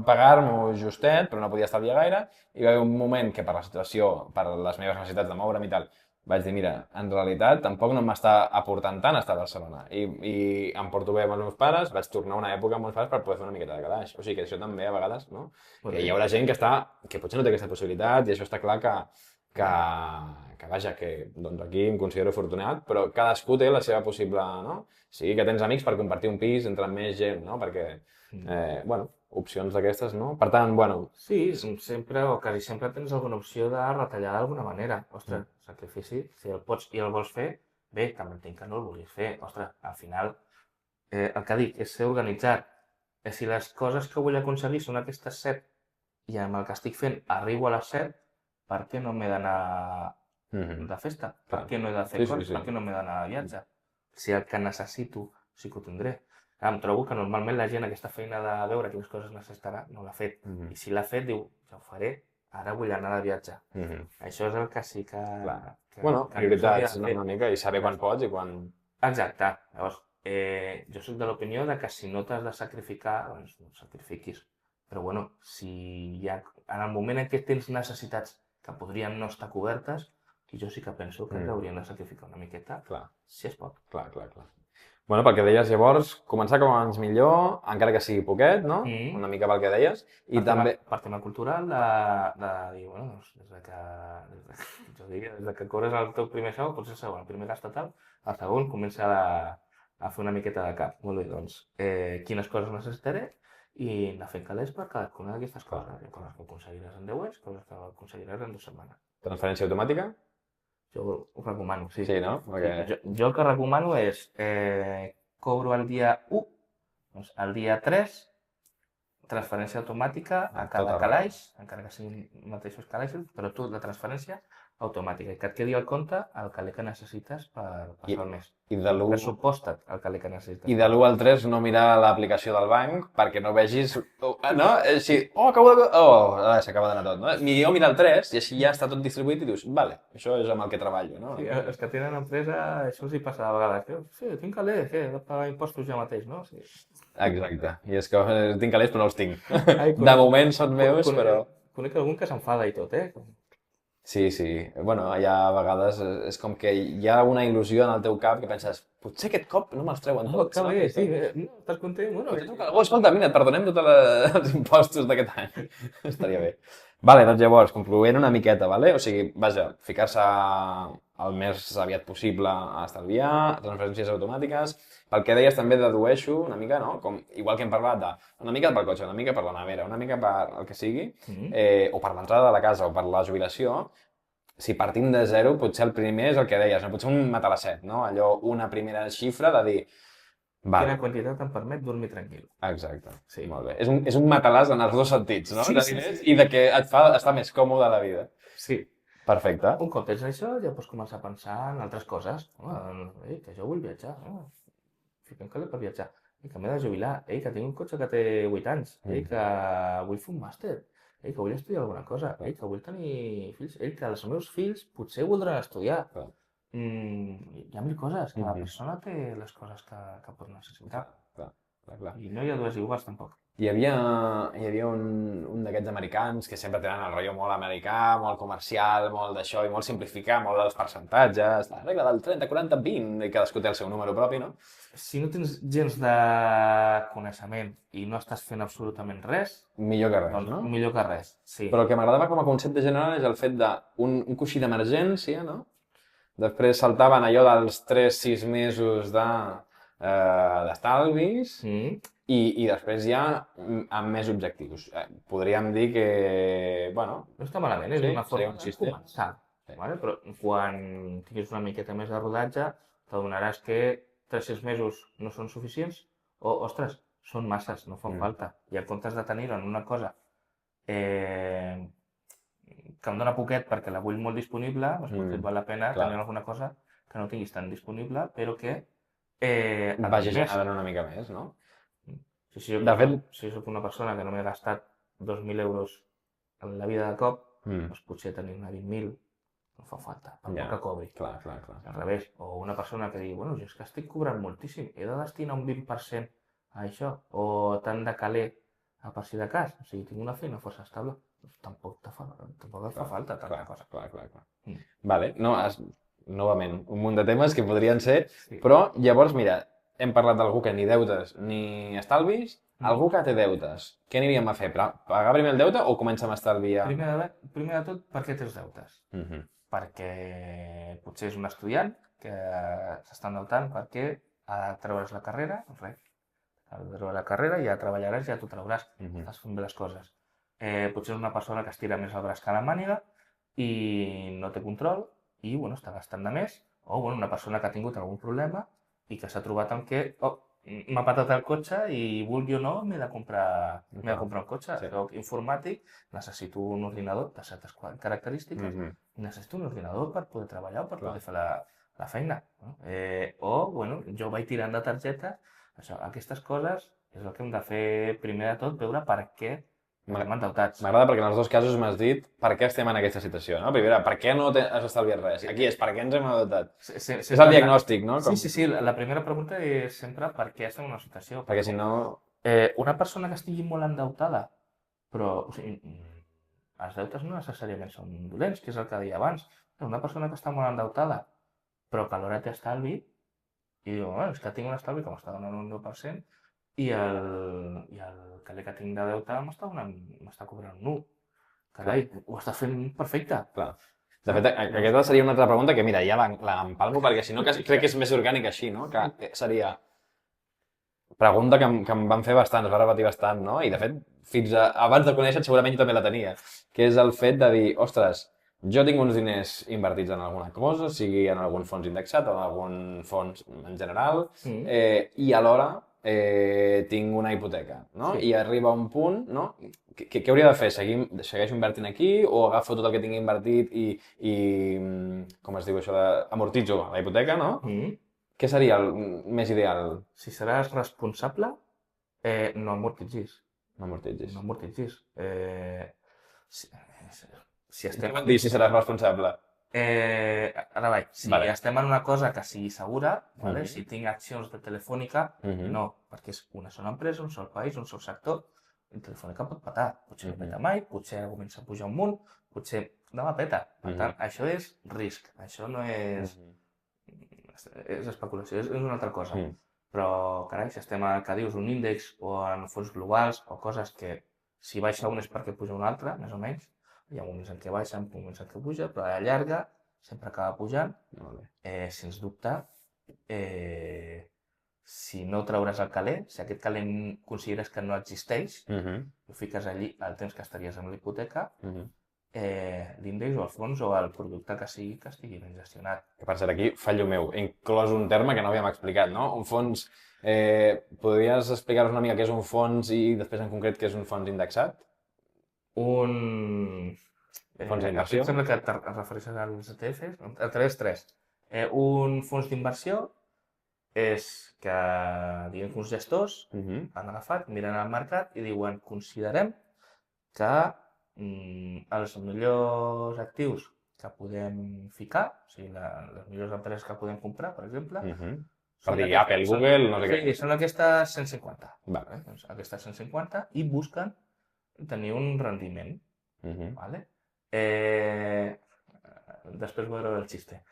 pagar-m'ho justet, però no podia estalviar gaire, i va haver un moment que per la situació, per les meves necessitats de moure'm i tal, vaig dir, mira, en realitat tampoc no m'està aportant tant estar a Barcelona i em porto bé amb els meus pares, vaig tornar a una època amb els pares per poder fer una miqueta de calaix. O sigui que això també a vegades, no? Que hi haurà gent que potser no té aquesta possibilitat i això està clar que vaja, que doncs aquí em considero afortunat, però cadascú té la seva possible, no? Sigui que tens amics per compartir un pis entre més gent, no? Perquè, opcions d'aquestes, no? Per tant, Sí, sempre o quasi sempre tens alguna opció de retallar d'alguna manera. Ostres, sacrifici, si el pots i el vols fer, bé, també entenc que no el vulguis fer. Ostres, al final, el que dic és ser organitzat. Si les coses que vull aconseguir són aquestes 7 i amb el que estic fent arribo a les 7, per què no m'he d'anar de festa? Per què no he de fer coses? Per què no m'he d'anar de viatge? Si el que necessito sí que ho tindré. Em trobo que normalment la gent aquesta feina de veure quines coses necessitarà no l'ha fet. I si l'ha fet, diu, ja ho faré, ara vull anar de viatge. Això és el que sí que... prioritats una mica i saber quan pots i quan... Exacte. Llavors, jo soc de l'opinió de que si no t'has de sacrificar, doncs no et sacrifiquis. Però si hi ha, en el moment en què tens necessitats que podrien no estar cobertes, jo sí que penso que hauríem de sacrificar una miqueta, si es pot. Clar. Pel que deies llavors, començar com abans millor, encara que sigui poquet, no? Una mica pel que deies. I també... Per tema cultural, de dir, des de que cobres el teu primer sou, potser el segon, el primer gasta tal, el segon comença a fer una miqueta de cap. Molt bé, doncs, quines coses necessitaré i anar fent calés per cadascuna d'aquestes coses. Coses que aconseguiràs en 10 anys, coses que aconseguiràs en 2 setmanes. Transferència automàtica? Jo ho recomano, sí. Sí, no? Perquè... Jo el que recomano és cobro el dia 1, doncs el dia 3, transferència automàtica a cada calaix, encara que siguin mateixos calaixos, però tu la transferència automàtica, i que et quedi al compte el caler que necessites per passar el mes. Pressuposta't el caler que necessites. I de l'1 al 3 no mirar l'aplicació del banc perquè no vegis... No? Així, acabo de... s'acaba d'anar tot, no? Millor mirar el 3 i així ja està tot distribuït i dius, vale, això és amb el que treballo, no? Sí, els que tenen empresa, això els hi passa de vegades. Sí, tinc caler, què? He de pagar impostos ja mateix, no? Sí. Exacte. I és que tinc calés però no els tinc. De moment són meus, però... Conec algun que s'enfada i tot, Sí. Hi ha a vegades, és com que hi ha una il·lusió en el teu cap que penses, potser aquest cop no me'ls treuen tots. Que bé, sí, estàs content? Escolta, mira, et perdonem tots els impostos d'aquest any. Estaria bé. Vale, doncs llavors, concloent una miqueta, vale? O sigui, vaja, ficar-se el més aviat possible a estalviar, transferències automàtiques. Pel que deies també dedueixo una mica, no? Com, igual que hem parlat de una mica pel cotxe, una mica per la nevera, una mica per el que sigui, o per l'entrada de la casa o per la jubilació, si partim de zero, potser el primer és el que deies, no? Potser un matalacet, no? Allò, una primera xifra de dir, Quina quantitat em permet dormir tranquil. Exacte, sí. Molt bé. És un matalàs en els dos sentits, no? De diners i de que et fa estar més còmode a la vida. Sí. Perfecte. Un cop tens això, ja pots començar a pensar en altres coses. Que jo vull viatjar. Fiquem caler per viatjar. Que m'he de jubilar. Que tinc un cotxe que té 8 anys. Que vull fer un màster. Que vull estudiar alguna cosa. Que vull tenir fills. Que els meus fills potser voldran estudiar. Hi ha mil coses. Cada persona té les coses que pot necessitar. Clar. I no hi ha dues iguals, tampoc. Hi havia un d'aquests americans que sempre tenen el rotllo molt americà, molt comercial, molt d'això, i molt simplificar, molt dels percentatges, la regla del 30, 40, 20, i cadascú té el seu número propi, no? Si no tens gens de coneixement i no estàs fent absolutament res... Millor que res, doncs, no? Millor que res, sí. Però el que m'agradava com a concepte general és el fet d'un coixí d'emergència, no? Després saltaven allò dels 3-6 mesos d'estalvis i després ja amb més objectius. Podríem dir que, bueno... No està malament, és una forma de començar. Vale? Però quan tinguis una miqueta més de rodatge, t'adonaràs que 3-6 mesos no són suficients o, ostres, són masses, no fan falta. I en comptes de tenir-ho en una cosa que em dóna poquet perquè la vull molt disponible, doncs potser et val la pena tenir alguna cosa que no tinguis tan disponible, però que... vagi generant una mica més, no? Si soc una persona que no m'he gastat 2.000 euros en la vida de cop, doncs potser tenir-ne 20.000 no fa falta, per poc que cobri. Clar. Al revés, o una persona que digui, bueno, jo és que estic cobrant moltíssim, he de destinar un 20% a això, o tant de caler a per si de cas, o sigui, tinc una feina força estable, doncs tampoc et fa falta tanta cosa. Clar. Vale, no, novament, un munt de temes que podrien ser, però llavors, mira, hem parlat d'algú que ni deutes ni estalvis, algú que té deutes. Què aniríem a fer? Pagar primer el deute o començar amb estalviar? Primer de tot, per què tens deutes? Perquè potser és un estudiant que s'està endeutant perquè ha de treure's la carrera, res. Ha de treure la carrera i ja treballaràs, ja t'ho trauràs. Estàs fent bé les coses. Potser és una persona que estira més el braç que la màniga i no té control i està gastant de més. O una persona que ha tingut algun problema i que s'ha trobat amb que m'ha patat el cotxe i vulgui o no m'he de comprar un cotxe. Soc informàtic, necessito un ordinador de certes característiques, necessito un ordinador per poder treballar o per poder fer la feina. Jo vaig tirant de targetes. Aquestes coses és el que hem de fer primer de tot, veure per què estem endeutats. M'agrada perquè en els dos casos m'has dit per què estem en aquesta situació, no? Primera, per què no has estalviat res? Aquí és per què ens hem endeutat. És el diagnòstic, no? Sí. La primera pregunta és sempre per què estem en una situació. Perquè si no... Una persona que estigui molt endeutada, però els deutes no necessàriament són dolents, que és el que deia abans. Una persona que està molt endeutada, però que alhora té estalvi, i diu, és que tinc un estalvi que m'està donant un 10%, i el caler que tinc de deute m'està cobrant un 1. Carai, ho està fent perfecte. Clar. De fet, aquesta seria una altra pregunta que, mira, ja l'empalmo, perquè si no crec que és més orgànic així, no? Que seria... Pregunta que em van fer bastant, es va repetir bastant, no? I, de fet, fins abans de conèixer segurament jo també la tenia, que és el fet de dir, ostres, jo tinc uns diners invertits en alguna cosa, sigui en algun fons indexat o en algun fons en general, i alhora tinc una hipoteca, no? I arriba un punt, no? Què hauria de fer? Segueixo invertint aquí o agafo tot el que tinc invertit i com es diu això, amortitzo la hipoteca, no? Què seria el més ideal? Si seràs responsable, no amortitzis. No amortitzis. Si estem... Què vol dir si seràs responsable? Ara vaig. Si estem en una cosa que sigui segura, si tinc accions de Telefònica, no, perquè és una sola empresa, un sol país, un sol sector, i Telefònica pot petar. Potser no peta mai, potser comença a pujar un munt, potser demà peta. Per tant, això és risc. Això no és... És especulació, és una altra cosa. Però, carai, si estem que dius un índex o en fons globals o coses que si baixa un és perquè puja un altre, més o menys, hi ha moments en què baixa, moments en què puja, però a la llarga sempre acaba pujant. Sens dubte, si no trauràs el caler, si aquest caler consideres que no existeix, ho fiques allí el temps que estaries amb l'hipoteca, l'índex o el fons o el producte que sigui que estigui ben gestionat. Que per cert, aquí, fallo meu, he inclòs un terme que no havíem explicat, no? Un fons... podries explicar-nos una mica què és un fons i després en concret què és un fons indexat? Fons d'inversió? Em sembla que et refereixes als ETFs. El 3. Un fons d'inversió és que, diguem que uns gestors han agafat, miren el mercat i diuen considerem que els millors actius que podem ficar, o sigui, les millors empreses que podem comprar, per exemple, per dir Apple, Google, no sé què. Sí, són aquestes 150. Vale. Doncs aquestes 150 i busquen tenir un rendiment. Vale? Després veureu el xiste.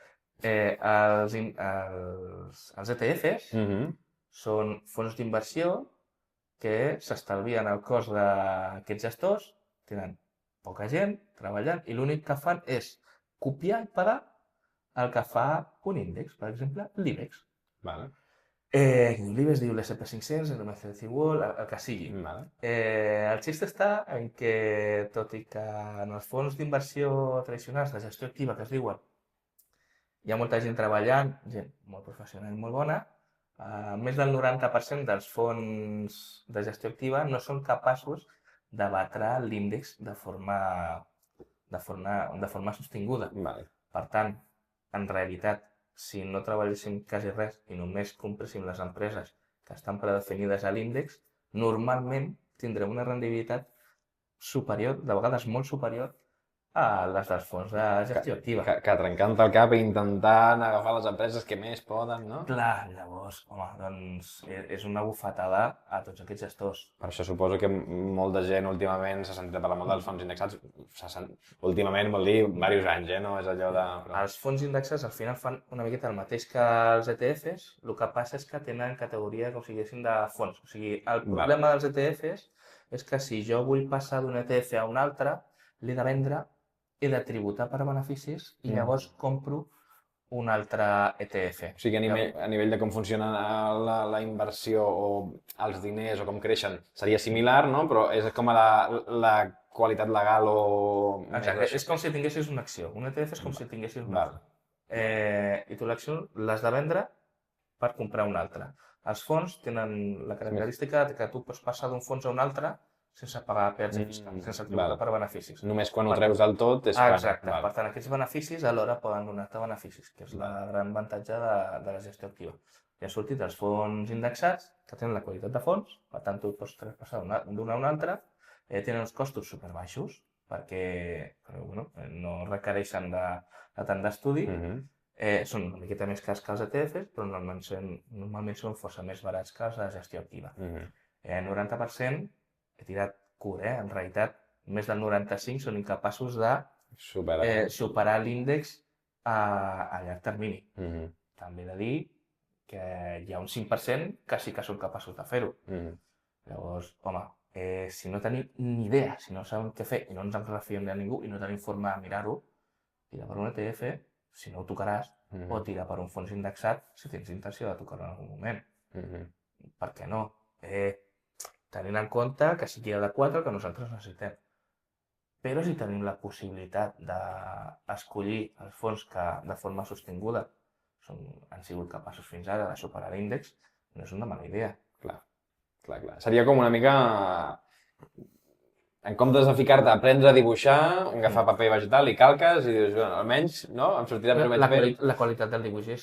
Els ETFs són fons d'inversió que s'estalvien el cost d'aquests gestors, tenen poca gent treballant i l'únic que fan és copiar i pagar el que fa un índex, per exemple, l'IBEX. Vale. L'IBEX diu l'SP500, l'MSCI World, el que sigui. El xiste està en que, tot i que en els fons d'inversió tradicionals de gestió activa que es diuen hi ha molta gent treballant, gent molt professional i molt bona, més del 90% dels fons de gestió activa no són capaços de batre l'índex de forma sostinguda. Per tant, en realitat, si no treballéssim quasi res i només compréssim les empreses que estan predefinides a l'índex, normalment tindrem una rendibilitat superior, de vegades molt superior, a les dels fons de gestió activa. Que trencant el cap i intentant agafar les empreses que més poden, no? Clar, llavors, home, doncs és una bufetada a tots aquests gestors. Per això suposo que molta gent últimament s'ha sentit a parlar molt dels fons indexats. Últimament vol dir diversos anys, no? És allò de... Els fons indexats al final fan una miqueta el mateix que els ETFs, el que passa és que tenen categoria com si diguéssim de fons. O sigui, el problema dels ETFs és que si jo vull passar d'un ETF a un altre, l'he de vendre, he de tributar per beneficis i llavors compro un altre ETF. O sigui, a nivell de com funciona la inversió o els diners o com creixen, seria similar, no? Però és com la qualitat legal o... Exacte, és com si tinguessis una acció. Un ETF és com si tinguessis una acció. I tu l'acció l'has de vendre per comprar una altra. Els fons tenen la característica que tu pots passar d'un fons a un altre sense pagar peatge fiscal, sense tributar per beneficis. Només quan ho treus del tot és quan... Exacte. Per tant, aquests beneficis alhora poden donar-te beneficis, que és la gran avantatge de la gestió activa. I han sortit els fons indexats, que tenen la qualitat de fons, per tant, tu pots traspassar d'una a una altra, tenen uns costos superbaixos, perquè no requereixen de tant d'estudi, són una miqueta més cars que els ETFs, però normalment són força més barats que els de gestió activa. 90%, he tirat curt, en realitat més del 95% són incapaços de superar l'índex a llarg termini. També he de dir que hi ha un 5% que sí que són capaços de fer-ho. Llavors, home, si no tenim ni idea, si no sabem què fer i no ens en refiem de ningú i no tenim forma de mirar-ho, tira per un ETF, si no ho tocaràs, o tira per un fons indexat si tens intenció de tocar-ho en algun moment. Per què no? Tenint en compte que sigui adequat el que nosaltres necessitem. Però si tenim la possibilitat d'escollir els fons que de forma sostinguda han sigut capaços fins ara de superar l'índex, no és una mala idea. Clar. Seria com una mica... En comptes de ficar-te a aprendre a dibuixar, agafar paper vegetal i calques i dius, bueno, almenys, no? Em sortirà més o menys bé. La qualitat del dibuix és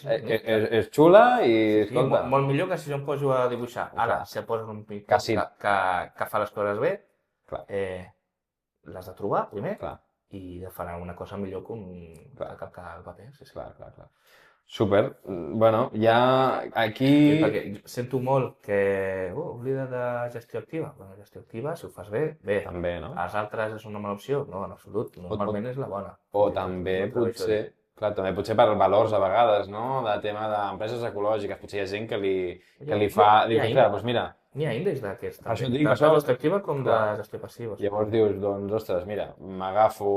xula i... escolta, molt millor que si jo em poso a dibuixar. Ara, si et poses un pintor que fa les coses bé, l'has de trobar primer i de farà una cosa millor que calcar el paper. Clar. Súper. Bueno, ja aquí... Perquè sento molt que oblida de gestió activa. Bueno, gestió activa, si ho fas bé, bé. També, no? Els altres és una mala opció? No, en absolut. Normalment és la bona. O també potser... Clar, també potser per valors a vegades, no? De tema d'empreses ecològiques. Potser hi ha gent que li fa... Dius, ostres, doncs mira... N'hi ha índexs d'aquests, Això també. dic, Tant això... de gestió activa com de gestió passiva. Llavors dius, doncs, ostres, mira, m'agafo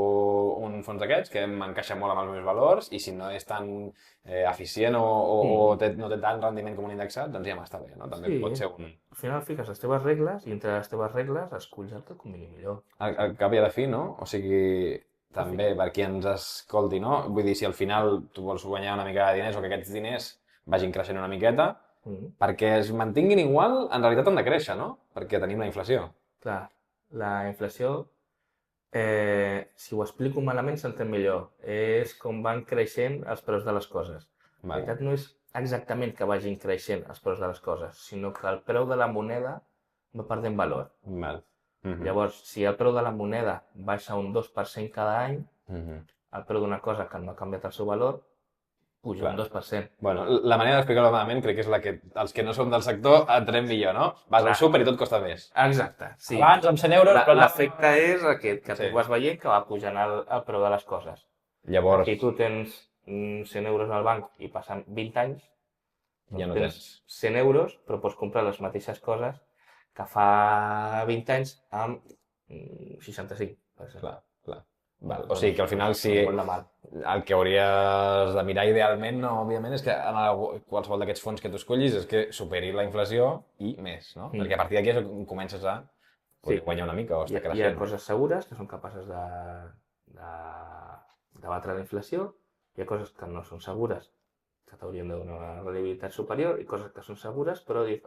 un fons d'aquests que m'encaixa molt amb els meus valors i si no és tan eficient o no té tant rendiment com un indexat, doncs ja m'està bé, no? També pot ser un... Al final fiques les teves regles i entre les teves regles esculls el que et conveni millor. Al cap i a la fi, no? O sigui, també per qui ens escolti, no? Vull dir, si al final tu vols guanyar una mica de diners o que aquests diners vagin creixent una miqueta, perquè es mantinguin igual, en realitat han de créixer, no? Perquè tenim la inflació. Clar, la inflació, si ho explico malament s'entén millor. És com van creixent els preus de les coses. La veritat no és exactament que vagin creixent els preus de les coses, sinó que el preu de la moneda va perdent valor. Llavors, si el preu de la moneda baixa un 2% cada any, el preu d'una cosa que no ha canviat el seu valor puja un 2%. Bueno, la manera d'explicar-ho malament crec que és la que els que no som del sector entenem millor, no? Vas al súper i tot costa més. Exacte, sí. Abans amb 100 euros... L'efecte és aquest, que tu vas veient que va pujant el preu de les coses. Llavors... Aquí tu tens 100 euros al banc i passen 20 anys, ja no tens 100 euros, però pots comprar les mateixes coses que fa 20 anys amb 65. Clar. Val. O sigui que al final el que hauries de mirar idealment, no, òbviament, és que en qualsevol d'aquests fons que tu escollis és que superi la inflació i més, no? Perquè a partir d'aquí és on comences a guanyar una mica o estar creixent. Hi ha coses segures que són capaces de batre la inflació, hi ha coses que no són segures, que t'haurien de donar una rendibilitat superior, i coses que són segures, però dius,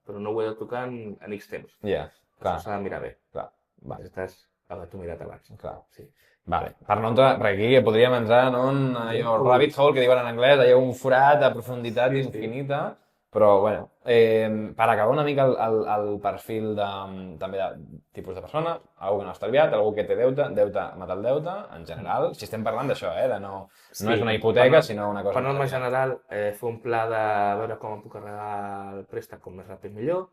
però no ho he de tocar en X temps. Ja, clar. Això s'ha de mirar bé. Clar, vale. Estàs t'ho mirat abans. Clar. Sí. Vale. Per no entrar, perquè aquí podríem entrar en un rabbit hole, que diuen en anglès, allà un forat de profunditat infinita, però, bueno, per acabar una mica el perfil també de tipus de persona, algú que no ha estalviat, algú que té deute, matar el deute, en general, si estem parlant d'això, no és una hipoteca, sinó una cosa... Per norma general, fer un pla de veure com em puc carregar el préstec com més ràpid millor.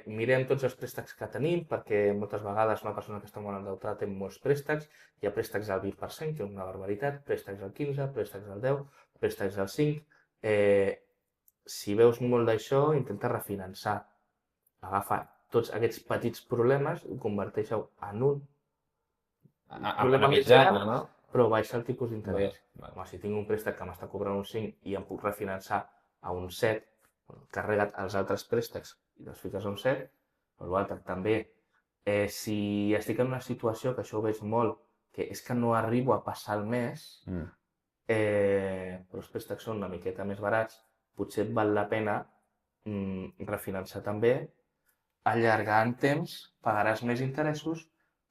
Mirem tots els préstecs que tenim, perquè moltes vegades una persona que està molt endeutada té molts préstecs. Hi ha préstecs al 20%, que és una barbaritat, préstecs al 15%, préstecs al 10%, préstecs al 5%. Si veus molt d'això, intenta refinançar. Agafa tots aquests petits problemes i converteix-ho en un problema més gran, no? Però baixa el tipus d'interès. Si tinc un préstec que m'està cobrant un 5 i em puc refinançar a un 7, carrega't els altres préstecs i els fiques a un 7, però l'altre també. Si estic en una situació, que això ho veig molt, que és que no arribo a passar el mes, però els préstecs són una miqueta més barats, potser et val la pena refinançar també, allargar en temps, pagaràs més interessos,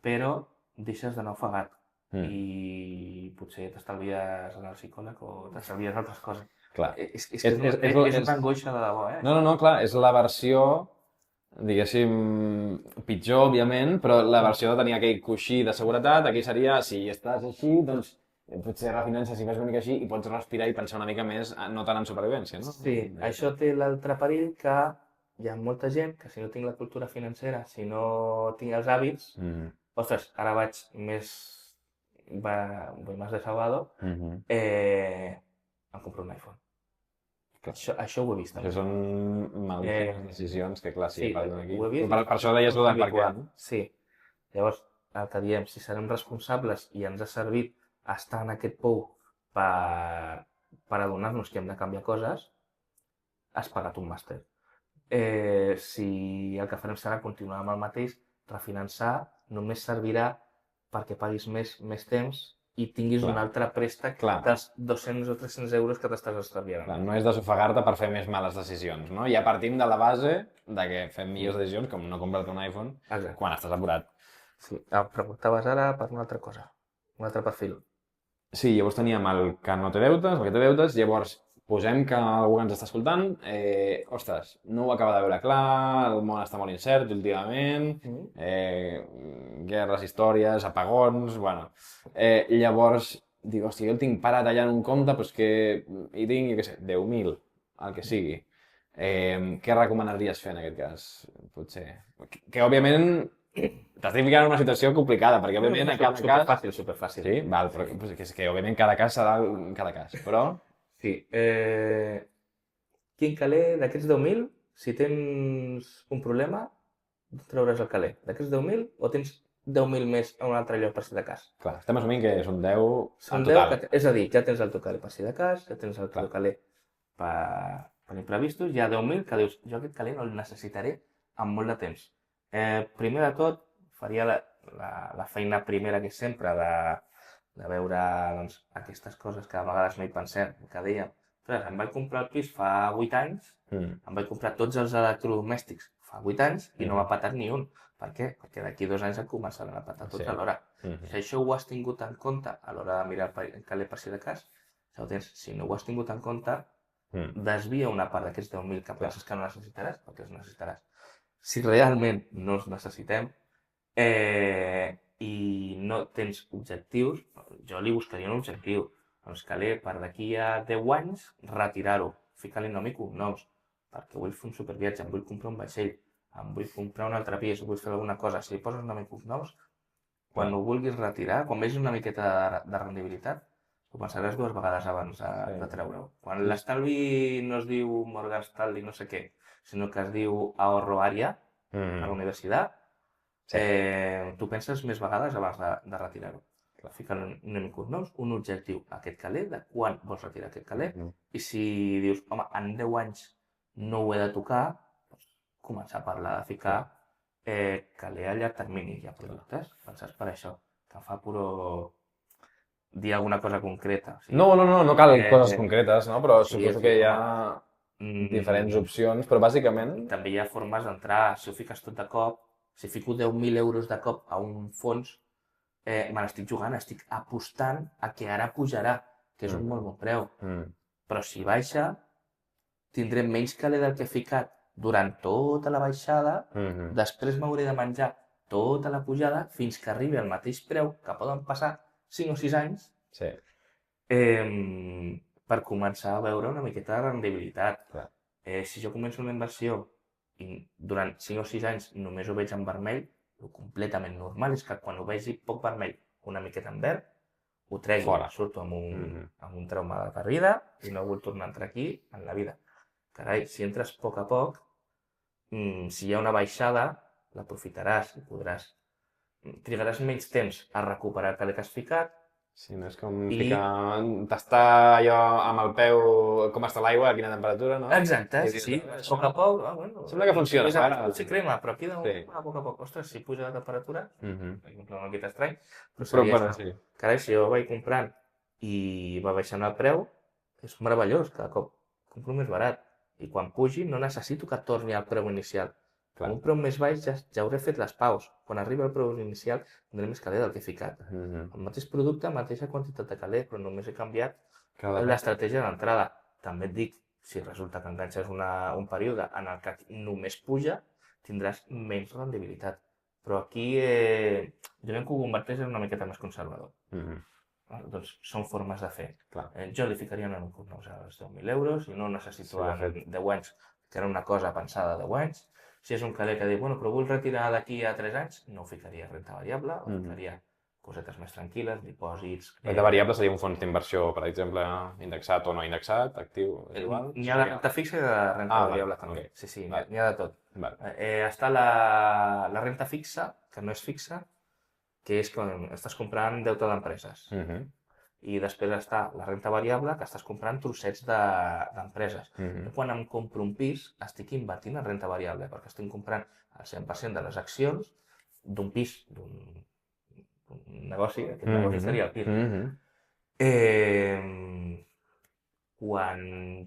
però deixes d'anar ofegat. I potser t'estalvies anar al psicòleg o t'estalvies altres coses. Clar. És una angoixa de debò, No, clar, és la versió, diguéssim, pitjor, òbviament, però la versió de tenir aquell coixí de seguretat, aquí seria, si estàs així, doncs potser refinances i fas una mica així i pots respirar i pensar una mica més, no tant en supervivència, no? Sí, això té l'altre perill que hi ha molta gent que si no tinc la cultura financera, si no tinc els hàbits, ostres, ara vaig més desahogado, em compro un iPhone. Això ho he vist. Això són malíssimes decisions que, clar, sí, parlem aquí. Ho he vist. Per això deies el per què. Sí. Llavors, el que diem, si serem responsables i ens ha servit estar en aquest pou per adonar-nos que hem de canviar coses, has pagat un màster. Si el que farem serà continuar amb el mateix, refinançar només servirà perquè paguis més temps i tinguis un altre préstec dels 200 o 300 euros que t'estàs estalviant. No és desofegar-te per fer més males decisions, no? Ja partim de la base de que fem millors decisions, com no comprar-te un iPhone quan estàs apurat. Sí, em preguntaves ara per una altra cosa, un altre perfil. Sí, llavors teníem el que no té deutes, el que té deutes, llavors posem que algú que ens està escoltant, ostres, no ho acaba de veure clar, el món està molt incert últimament, guerres, històries, apagons, bueno. Llavors, dic, hòstia, jo el tinc parat allà en un compte, però és que hi tinc, jo què sé, 10.000, el que sigui. Què recomanaries fer en aquest cas, potser? Que, òbviament, T'estic ficant en una situació complicada, perquè òbviament a cada cas... Superfàcil, superfàcil. Sí, val, però és que òbviament cada cas serà cada cas, però... Sí. Quin caler d'aquests 10.000, si tens un problema, trauràs el caler. D'aquests 10.000 o tens 10.000 més a un altre lloc per si de cas? Clar, estem assumint que són 10 Són en 10, total. és a dir, ja tens el teu caler per si de cas, ja tens el teu caler per imprevistos, hi ha 10.000 que dius, jo aquest caler no el necessitaré en molt de temps. Primer de tot, faria la feina primera que és sempre de veure doncs, aquestes coses que a vegades no hi pensem, que dèiem, ostres, em vaig comprar el pis fa 8 anys, em vaig comprar tots els electrodomèstics fa 8 anys i no m'ha patat ni un. Per què? Perquè d'aquí 2 anys et començaran a patar tots alhora. Si això ho has tingut en compte a l'hora de mirar el caler per si de cas, ja ho tens. Si no ho has tingut en compte, desvia una part d'aquests 10.000 que penses que no necessitaràs, perquè els necessitaràs. Si realment no els necessitem i no tens objectius, jo li buscaria un objectiu. Doncs caler per d'aquí a 10 anys retirar-ho, ficar-li nom i cognoms, perquè vull fer un superviatge, em vull comprar un vaixell, em vull comprar un altre pis, vull fer alguna cosa. Si li poses nom i cognoms, quan ho vulguis retirar, quan vegis una miqueta de rendibilitat, ho pensaràs 2 vegades abans de treure-ho. Quan l'estalvi no es diu Morgan Stanley no sé què, sinó que es diu Ahorro Àrea a la universitat, tu penses més vegades abans de retirar-ho. Ficar un cognoms, un objectiu a aquest caler, de quan vols retirar aquest caler, i si dius, home, en 10 anys no ho he de tocar, doncs començar a parlar de ficar caler a llarg termini. Hi ha productes pensats per això, que fa puro dir alguna cosa concreta. O sigui, No cal coses concretes, no? Però sí, suposo que hi ha diferents opcions, però bàsicament... També hi ha formes d'entrar, si ho fiques tot de cop, si fico 10.000 euros de cop a un fons, me l'estic jugant, estic apostant a que ara pujarà, que és un molt bon preu. Però si baixa, tindré menys caler del que he ficat durant tota la baixada, després m'hauré de menjar tota la pujada fins que arribi al mateix preu, que poden passar 5 o 6 anys, per començar a veure una miqueta de rendibilitat. Si jo començo una inversió i durant 5 o 6 anys només ho veig en vermell, el completament normal és que quan ho vegi poc vermell, una miqueta en verd, ho tregui, surto amb un trauma de per vida i no vull tornar a entrar aquí en la vida. Carai, si entres a poc, si hi ha una baixada, l'aprofitaràs i podràs. Trigaràs menys temps a recuperar el caler que has ficat. Sí, no és com tastar allò amb el peu com està l'aigua, a quina temperatura, no? Exacte, sí, a poc, bueno... Sembla que funciona. Potser crema, però aquí a poc. Ostres, si puja la temperatura, una miqueta estrany, però bueno, sí. Carai, si jo vaig comprant i va baixant el preu, és meravellós, cada cop compro més barat. I quan pugi no necessito que torni al preu inicial. Amb un preu més baix ja hauré fet les paus. Quan arriba el preu inicial tindré més caler del que he ficat. El mateix producte, mateixa quantitat de caler, però només he canviat l'estratègia d'entrada. També et dic, si resulta que enganxes un període en el que només puja, tindràs menys rendibilitat. Però aquí jo crec que ho converteix en una miqueta més conservador. Doncs són formes de fer. Jo li ficaria una cognoms als 10.000 euros i no necessito en 10 anys, que era una cosa pensada de 10 anys. Si és un caler que diu, bueno, però vull retirar d'aquí a 3 anys, no ho ficaria renta variable, ho ficaria cosetes més tranquil·les, dipòsits... Renta variable seria un fons d'inversió, per exemple, indexat o no indexat, actiu, igual? N'hi ha de renta fixa i de renta variable també. Sí, n'hi ha de tot. Està la renta fixa, que no és fixa, que és quan estàs comprant deute d'empreses. I després està la renta variable, que estàs comprant trossets d'empreses. Quan em compro un pis, estic invertint en renta variable, perquè estic comprant el 100% de les accions d'un pis, d'un negoci, aquest negoci seria el pis. Quan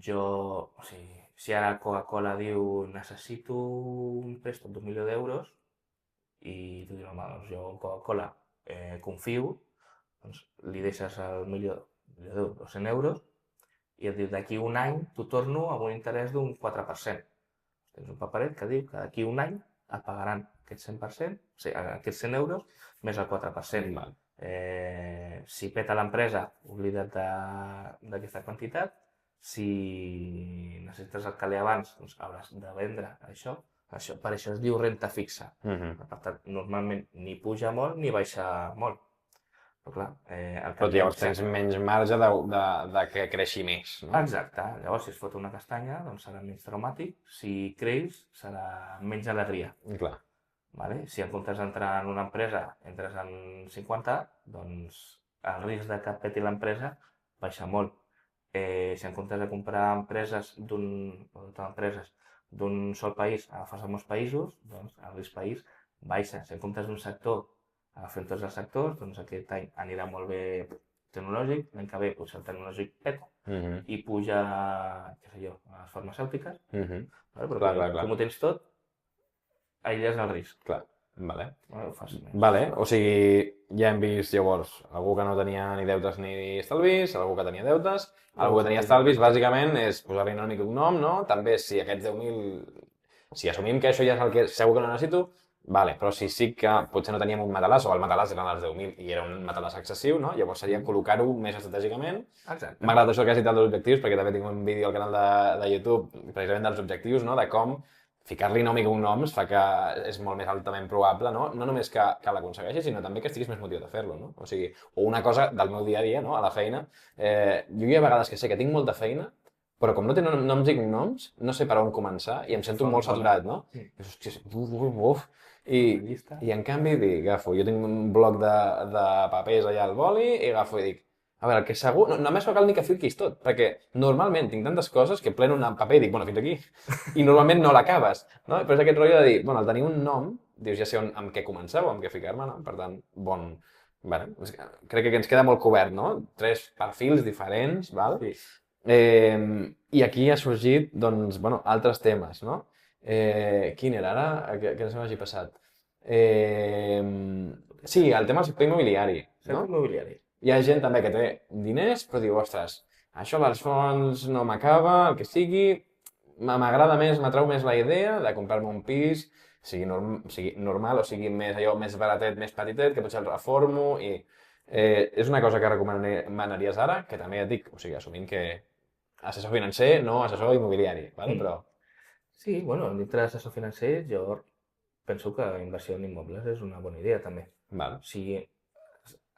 jo... O sigui, si ara Coca-Cola diu necessito un préstec d'un milió d'euros i tu dius, home, doncs jo Coca-Cola confio, doncs li deixes el milió d'euros, 200 euros, i et diu d'aquí un any t'ho torno amb un interès d'un 4%. Tens un paperet que diu que d'aquí un any et pagaran aquests 100%, o sigui, aquests 100 euros més el 4%. Si peta l'empresa, oblida't d'aquesta quantitat. Si necessites el caler abans, doncs hauràs de vendre això, Per això es diu renta fixa. Per tant, normalment ni puja molt ni baixa molt. Però clar, Però llavors tens menys marge de que creixi més, no? Exacte. Llavors, si es fot una castanya, doncs serà menys traumàtic. Si creix, serà menys alegria. Clar. Vale? Si en comptes d'entrar en una empresa entres en 50, doncs el risc de que peti l'empresa baixa molt. Si en comptes de comprar empreses d'un sol país agafes a molts països, doncs el risc país baixa. Si en comptes d'un sector agafem tots els sectors, doncs aquest any anirà molt bé tecnològic, l'any que ve potser el tecnològic peta i puja, què sé jo, a les farmacèutiques, però com ho tens tot, aïlles el risc. Clar, vale. Ho fas més. Vale, o sigui, ja hem vist llavors algú que no tenia ni deutes ni estalvis, algú que tenia deutes, algú que tenia estalvis, bàsicament és posar-li una mica un nom, no? També si aquests 10.000, si assumim que això ja és el que segur que no necessito, vale, però si sí que potser no teníem un matalàs, o el matalàs eren els 10.000 i era un matalàs excessiu, no? Llavors seria col·locar-ho més estratègicament. Exacte. M'ha agradat això que has citat dels objectius, perquè també tinc un vídeo al canal de YouTube precisament dels objectius, no? De com ficar-li nom i cognoms fa que és molt més altament probable, no? No només que l'aconsegueixis, sinó també que estiguis més motivat a fer-lo, no? O sigui, o una cosa del meu dia a dia, no? A la feina. Jo hi ha vegades que sé que tinc molta feina, però com no tenen noms i cognoms, no sé per on començar i em sento molt saturat, no? I, hòstia, I en canvi agafo, jo tinc un bloc de papers allà al boli i agafo i dic, a veure, el que segur, no només no cal ni que fiquis tot, perquè normalment tinc tantes coses que pleno un paper i dic, bueno, fins aquí, i normalment no l'acabes, no? Però és aquest rotllo de dir, bueno, al tenir un nom, dius, ja sé amb què començar o amb què ficar-me, no? Per tant, bon... Bueno, crec que ens queda molt cobert, no? 3 perfils diferents, val? Sí. I aquí ha sorgit, doncs, bueno, altres temes, no? Quin era ara? Que no se m'hagi passat. Sí, el tema del sector immobiliari, no? Sector immobiliari. Hi ha gent també que té diners, però diu, ostres, això dels fons no m'acaba, el que sigui, m'agrada més, m'atrau més la idea de comprar-me un pis, sigui normal o sigui més allò més baratet, més petitet, que potser el reformo i... és una cosa que recomanaries ara, que també et dic, o sigui, assumint que assessor financer, no assessor immobiliari, ¿vale? Però... Sí, bueno, dintre d'assessor financer jo penso que inversió en immobles és una bona idea també. Vale. O sigui,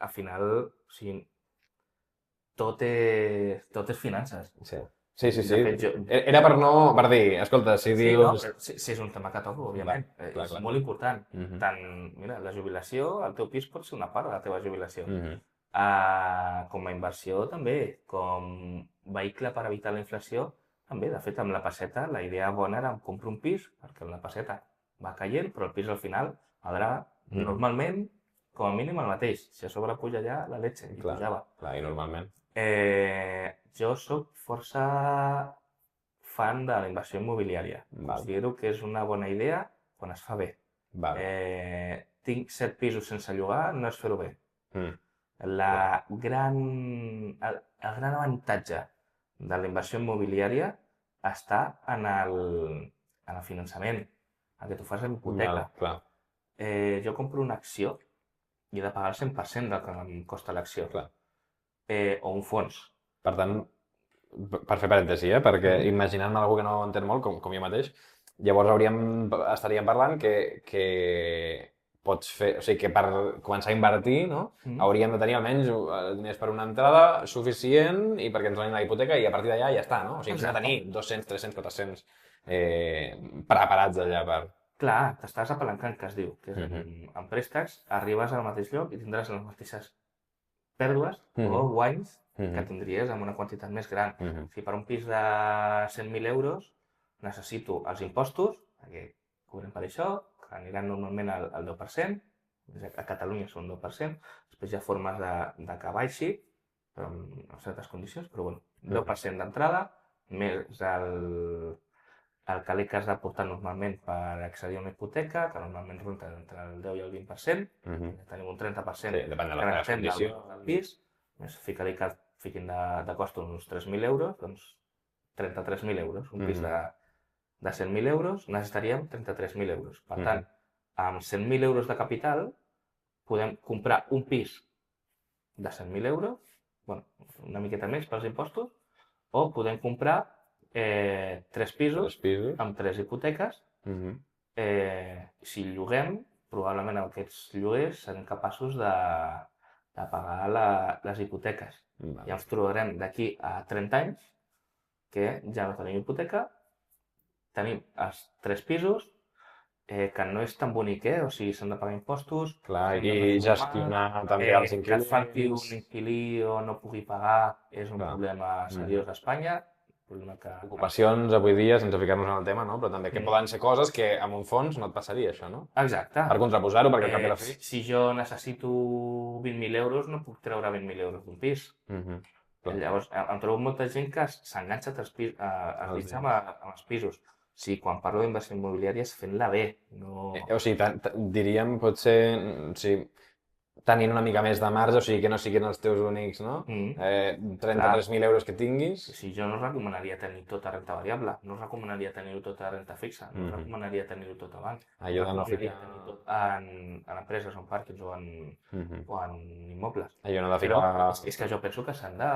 al final, o sigui, tot és finances. Sí. Sí. De fet, Era per dir, escolta, si dius... Sí, és un tema que toco, òbviament. Clar. És molt important. Tant, mira, la jubilació, el teu pis pot ser una part de la teva jubilació. Com a inversió també, com vehicle per evitar la inflació, també. De fet, amb la pesseta, la idea bona era comprar un pis, perquè la pesseta va caient, però el pis al final valdrà normalment com a mínim el mateix. Si a sobre puja ja, la leche, i pujava. Clar, i normalment. Jo soc força fan de la inversió immobiliària. Considero que és una bona idea quan es fa bé. Tinc 7 pisos sense llogar, no és fer-ho bé. El gran avantatge de la inversió immobiliària està en el finançament, en què tu fas amb hipoteca. Jo compro una acció i he de pagar el 100% del que em costa l'acció. O un fons. Per tant, per fer parèntesi, perquè imaginant-me algú que no entén molt, com jo mateix, llavors estaríem parlant que pots fer, o sigui, que per començar a invertir, no? Hauríem de tenir almenys diners per una entrada suficient i perquè ens donin la hipoteca i a partir d'allà ja està, no? O sigui, hem de tenir 200, 300, 400 preparats allà per... Clar, t'estàs apalancant, que es diu, que és en préstecs arribes al mateix lloc i tindràs les mateixes pèrdues o guanys que tindries amb una quantitat més gran. Si per un pis de 100.000 euros necessito els impostos, perquè cobrem per això, que aniran normalment al 10%, a Catalunya són 10%, després hi ha formes de que baixi, però en certes condicions, però bueno, 10% d'entrada, més el calé que has de portar normalment per accedir a una hipoteca, que normalment ronda entre el 10 i el 20%, tenim un 30% depèn de les condicions del pis, més fica-li que fiquin de cost uns 3.000 euros, doncs 33.000 euros. Un pis de 100.000 euros necessitaríem 33.000 euros. Per tant, amb 100.000 euros de capital podem comprar un pis de 100.000 euros, bueno, una miqueta més pels impostos, o podem comprar 3 pisos amb 3 hipoteques si lloguem, probablement aquests lloguers seran capaços de pagar les hipoteques. Ja ens trobarem d'aquí a 30 anys que ja no tenim hipoteca, tenim els 3 pisos, que no és tan bonic, o sigui, s'han de pagar impostos, Clar, i gestionar també els inquilins. que et falti un inquilí o no pugui pagar és un problema seriós a Espanya. Ocupacions avui dia, sense ficar-nos en el tema, no? Però també que poden ser coses que amb un fons no et passaria, això, no? Exacte. Per contraposar-ho, perquè al cap i a la fi... Si jo necessito 20.000 euros, no puc treure 20.000 euros d'un pis. Llavors, em trobo molta gent que s'enganxa als dits amb els pisos. Sí, quan parlo d'inversió immobiliària és fent-la bé. O sigui, diríem, potser, tenint una mica més de marge, o sigui, que no siguin els teus únics, no? 33.000 euros que tinguis... Sí, jo no recomanaria tenir tota renta variable, no recomanaria tenir-ho tota renta fixa, no recomanaria tenir-ho tot a banc. Allò de no ficar... tenir tot en empreses, en pàrquings o en immobles. Allò no de ficar... Però és que jo penso que s'han de...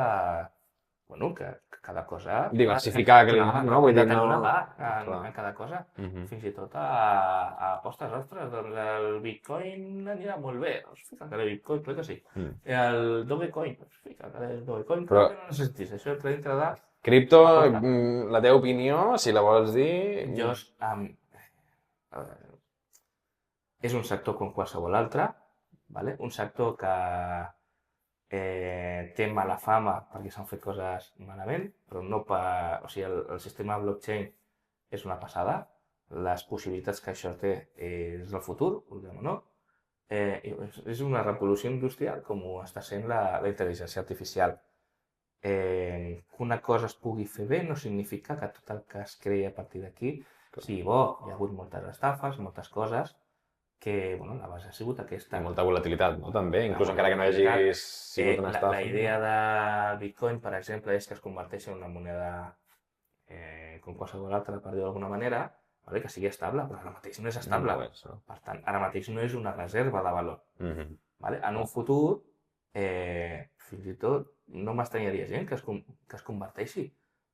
Bueno, que cada cosa... Diversificar, no? Vull dir, tenir una part en cada cosa. Fins i tot a apostes, ostres, doncs el Bitcoin anirà molt bé. Doncs fica't el Bitcoin, crec que sí. El Dogecoin, doncs fica't el Dogecoin, però que no necessitis. Això entra dintre de... Cripto, la teva opinió, si la vols dir... Jo... És un sector com qualsevol altre, un sector que té mala fama perquè s'han fet coses malament, però no per... O sigui, el sistema blockchain és una passada, les possibilitats que això té és el futur, vulguem o no. És una revolució industrial com ho està sent la intel·ligència artificial. Que una cosa es pugui fer bé no significa que tot el que es creï a partir d'aquí sigui bo. Hi ha hagut moltes estafes, moltes coses, que la base ha sigut aquesta. I molta volatilitat, no? També, inclús encara que no hagi sigut una estafa. La idea del Bitcoin, per exemple, és que es converteixi en una moneda com qualsevol altra, per dir-ho d'alguna manera, que sigui estable, però ara mateix no és estable. Per tant, ara mateix no és una reserva de valor. En un futur, fins i tot, no m'estranyaria gent que es converteixi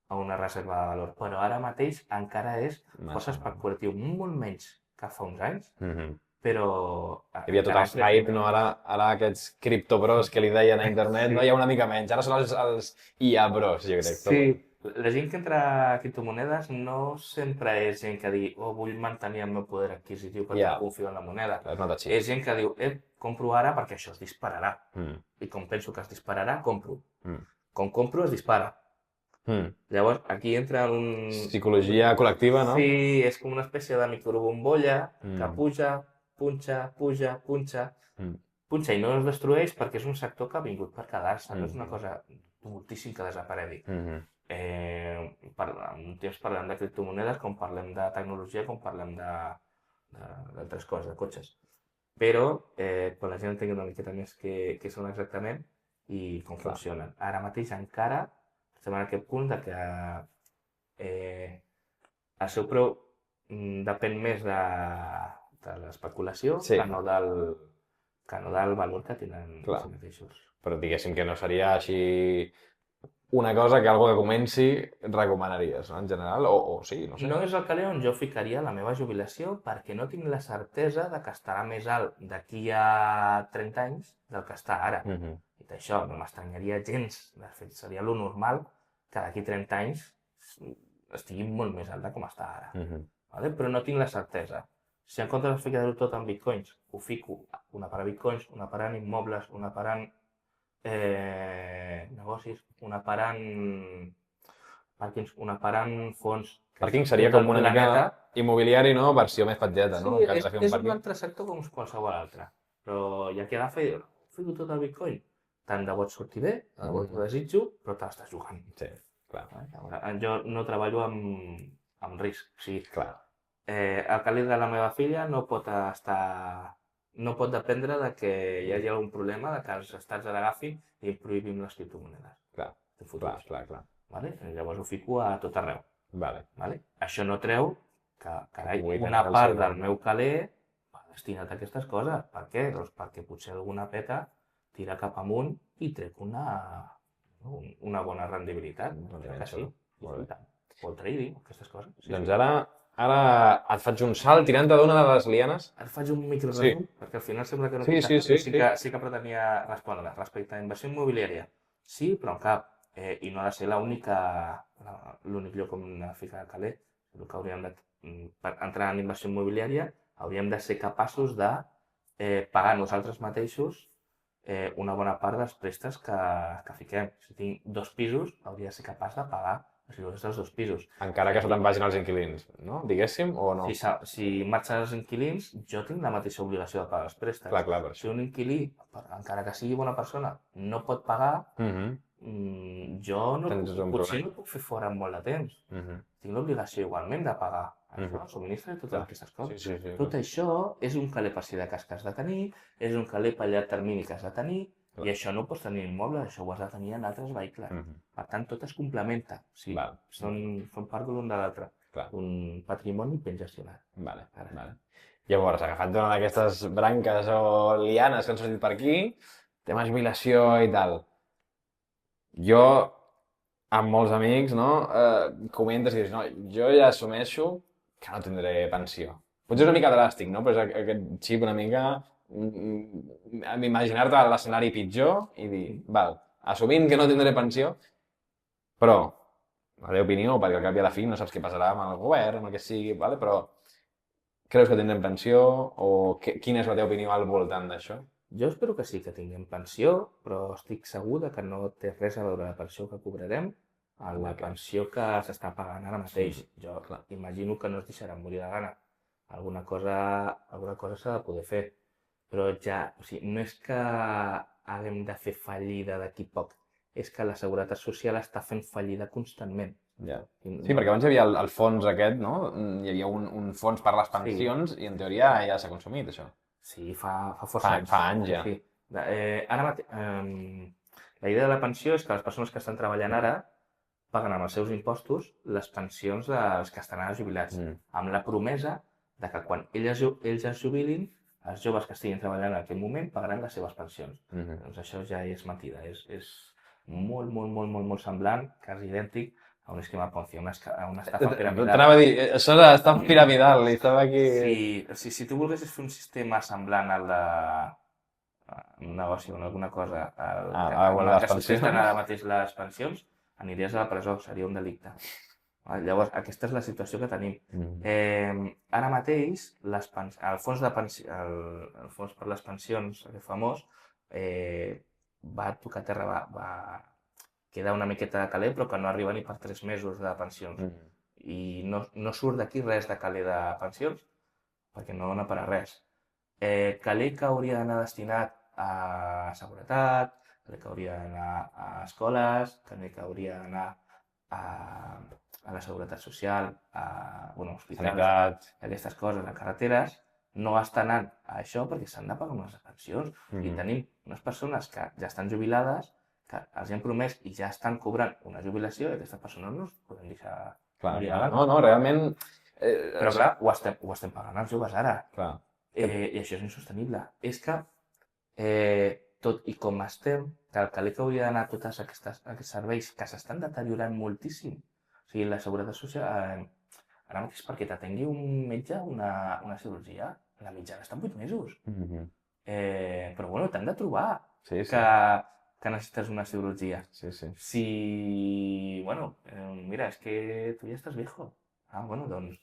a una reserva de valor, però ara mateix encara és força especulatiu, molt menys que fa uns anys, però... Hi havia tot el hype, no? Ara aquests criptobros que li deien a internet, no hi ha una mica menys. Ara són els IA bros, jo crec. Sí, la gent que entra a criptomonedes no sempre és gent que digui vull mantenir el meu poder adquisitiu perquè confio en la moneda. És gent que diu, compro ara perquè això es dispararà. I com penso que es dispararà, compro. Com compro, es dispara. Llavors, aquí entra un... Psicologia col·lectiva, no? Sí, és com una espècie de microbombolla que puja, punxa i no es destrueix perquè és un sector que ha vingut per quedar-se, no és una cosa moltíssim que desaparegui. Un temps parlem de criptomonedes com parlem de tecnologia, com parlem d'altres coses, de cotxes. Però quan la gent entengui una miqueta més què són exactament i com funcionen. Ara mateix encara estem en aquest punt que el seu preu depèn més de l'especulació que no del valor que tenen els mateixos. Però diguéssim que no seria així una cosa que algo que comenci recomanaries, no? En general, o sí, no sé. No és el calé on jo ficaria la meva jubilació perquè no tinc la certesa de que estarà més alt d'aquí a 30 anys del que està ara. Dit això, no m'estranyaria gens, de fet seria lo normal que d'aquí 30 anys estigui molt més alt de com està ara. Però no tinc la certesa. Si en comptes de ficar-ho tot en bitcoins, ho fico una part a bitcoins, una part en immobles, una part en negocis, una part en pàrquings, una part en fons... Pàrquing seria com una mica immobiliari, no? Versió més petjeta, no? Sí, és un altre sector com qualsevol altre. Però ja que agafa i diu, fico tot al bitcoin. Tant de bo et surti bé, tant de bo t'ho desitjo, però te l'estàs jugant. Sí, clar. Jo no treballo amb risc, o sigui... Clar. El càlid de la meva filla no pot dependre de que hi hagi algun problema, de que els estats l'agafin i prohibim les criptomonedes. Clar. Llavors ho fico a tot arreu. Vale. Això no treu que, carai, una part del meu caler va destinat a aquestes coses. Per què? Doncs perquè potser alguna peta tira cap amunt i trec una bona rendibilitat. Crec que sí. O el trading, aquestes coses. Doncs ara ara et faig un salt tirant-te d'una de les lianes. Ara faig un microresum, perquè al final sembla que no Sí, tinc sí, tanta, sí, però sí que pretenia respondre. Respecte a inversió immobiliària, sí, però en cap. I no ha de ser l'únic lloc on ficar caler. El que hauríem de, per entrar en inversió immobiliària, hauríem de ser capaços de pagar nosaltres mateixos una bona part dels préstecs que fiquem. Si tinc 2 pisos, hauria de ser capaç de pagar els lloguers dels 2 pisos. Encara que se te'n vagin els inquilins, no? Diguéssim, o no? Si marxen els inquilins, jo tinc la mateixa obligació de pagar els préstecs. Clar, per Si això. un inquilí, encara que sigui bona persona, no pot pagar, jo potser no puc fer fora en molt de temps. Tinc l'obligació igualment de pagar això, el subministre i totes aquestes coses. Tot això és un caler per si de cas que has de tenir, és un caler per llarg termini que has de tenir, i això no ho pots tenir en immobles, això ho has de tenir en altres vehicles. Per tant, tot es complementa. O sigui, són part l'un de l'altre. Un patrimoni ben gestionat. Vale. Llavors, agafant una d'aquestes branques o lianes que han sortit per aquí, tema jubilació i tal. Jo, amb molts amics, no, comentes i dius, no, jo ja assumeixo que no tindré pensió. Potser és una mica dràstic, no? Però és aquest xip una mica imaginar-te l'escenari pitjor i dir, val, assumint que no tindré pensió, però, la meva opinió, perquè al cap i a la fi no saps què passarà amb el govern, amb el que sigui, vale? Però creus que tindrem pensió o quina és la teva opinió al voltant d'això? Jo espero que sí, que tinguem pensió, però estic segur que no té res a veure la pensió que cobrarem amb la pensió que s'està pagant ara mateix. Jo imagino que no es deixarà morir de gana. Alguna cosa s'ha de poder fer. Però ja, o sigui, no és que haguem de fer fallida d'aquí poc, és que la Seguretat Social està fent fallida constantment. Ja. Sí, perquè abans hi havia el fons aquest, no? Hi havia un fons per les pensions i en teoria ja s'ha consumit, això. Sí, fa força anys. Fa anys ja. Sí. Ara mateix, la idea de la pensió és que les persones que estan treballant ara paguen amb els seus impostos les pensions dels que estan ara jubilats, amb la promesa de que quan ells es jubilin, els joves que estiguin treballant en aquell moment pagaran les seves pensions. Doncs això ja és mentida, és molt semblant, quasi idèntic a un esquema Ponzi, a una estafa piramidal. T'anava a dir, això és estafa piramidal, i estava aquí... Si tu volguessis fer un sistema semblant al de un negoci o alguna cosa, que sustenten ara mateix les pensions, aniries a la presó, seria un delicte. Llavors, aquesta és la situació que tenim. Ara mateix, el fons per les pensions, aquest famós, va tocar terra, va quedar una miqueta de caler, però que no arriba ni per 3 mesos de pensions. I no surt d'aquí res de caler de pensions, perquè no dona per a res. Caler que hauria d'anar destinat a seguretat, caler que hauria d'anar a escoles, caler que hauria d'anar a la seguretat social, a hospitals, aquestes coses, a carreteres, no està anant a això perquè s'han de pagar unes pensions. I tenim unes persones que ja estan jubilades, que els han promès i ja estan cobrant una jubilació i aquestes persones no es poden deixar... No, realment... Però clar, ho estem pagant els joves ara. I això és insostenible. És que, tot i com estem, que el caler que hauria d'anar a tots aquests serveis que s'estan deteriorant moltíssim. O sigui, la Seguretat Social, ara mateix perquè t'atengui un metge una cirurgia, la mitjana està en 8 mesos. Però bueno, t'han de trobar que necessites una cirurgia. Bueno, mira, és que tu ja estàs viejo. Bueno, doncs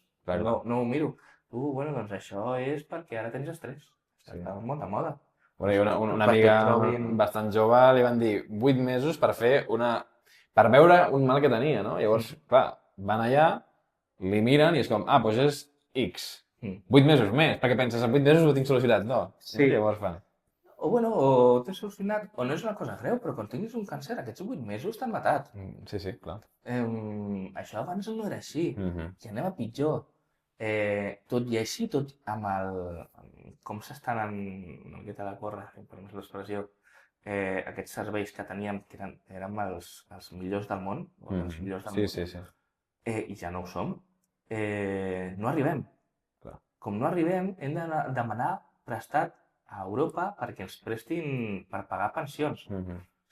no ho miro. Bueno, doncs això és perquè ara tens estrès. Està molt de moda. Una amiga bastant jove li van dir 8 mesos per per veure un mal que tenia, no? Llavors, clar, van allà, li miren i és com, doncs és X. 8 mesos més, perquè penses, en 8 mesos ho tinc solucionat, no? Llavors fan. O t'has solucionat, o no és una cosa greu, però quan tinguis un càncer, aquests 8 mesos t'han matat. Sí, clar. Això abans no era així, i anem a pitjor. Tot i així, tot amb com s'estan una miqueta a la corra, per més l'expressió, aquests serveis que teníem, que érem els millors del món, els millors del món, i ja no ho som, no arribem. Com no arribem, hem de demanar prestat a Europa perquè ens prestin per pagar pensions.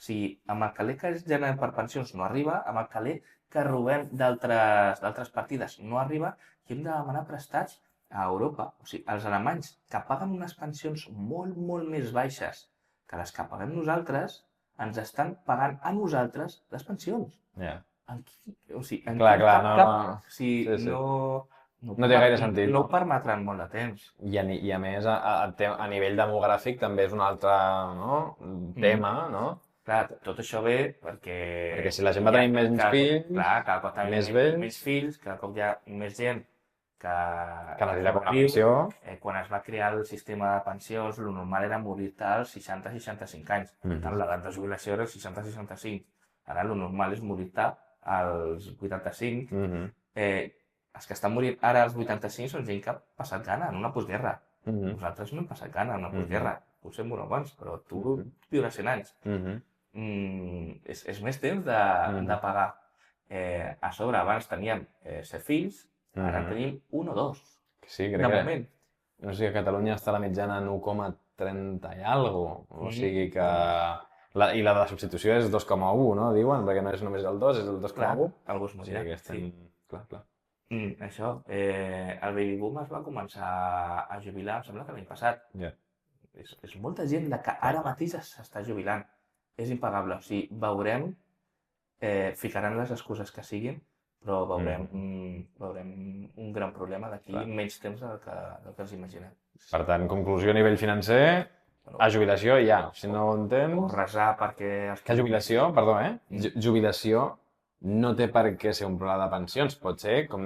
sigui, amb el caler que es genera per pensions no arriba, amb el caler que robem d'altres partides no arriba i hem de demanar prestats a Europa. O sigui, els alemanys que paguen unes pensions molt, molt més baixes que les que paguem nosaltres, ens estan pagant a nosaltres les pensions. O sigui, Clar, no. O sigui, Sí. no No té gaire sentit. No ho permetran molt de temps. I a més, a nivell demogràfic també és un altre tema, no? Clar, tot això ve perquè... Perquè si la gent va tenir menys fills, clar, cada cop tenim més vells, més fills, cada cop hi ha més gent que necessita una pensió. Quan es va crear el sistema de pensions, el normal era morir-te als 60-65 anys. Per tant, l'edat de jubilació era els 60-65. Ara el normal és morir-te als 85. Els que estan morint ara als 85 són gent que ha passat gana en una postguerra. Nosaltres no hem passat gana en una postguerra. Potser morim abans, però tu viuràs 100 anys. És més temps de pagar. A sobre, abans teníem 7 fills, ara tenim 1 o 2. Sí, de moment. No sé, a Catalunya està la mitjana en 1,30 i alguna cosa. O sigui que... I la de substitució és 2,1, no? Diuen, perquè no és només el 2, és el 2,1. Clar, algú es morirà. O sigui que estem... Clar. Això, el baby boom es va començar a jubilar, em sembla que l'any passat. És molta gent que ara mateix s'està jubilant. És impagable. O sigui, veurem, ficaran les excuses que siguin, però veurem un gran problema d'aquí menys temps del que ens imaginem. Per tant, conclusió a nivell financer, a jubilació ja. Si no ho entens... O resar perquè... Que jubilació, perdó, jubilació no té per què ser un pla de pensions. Pot ser, com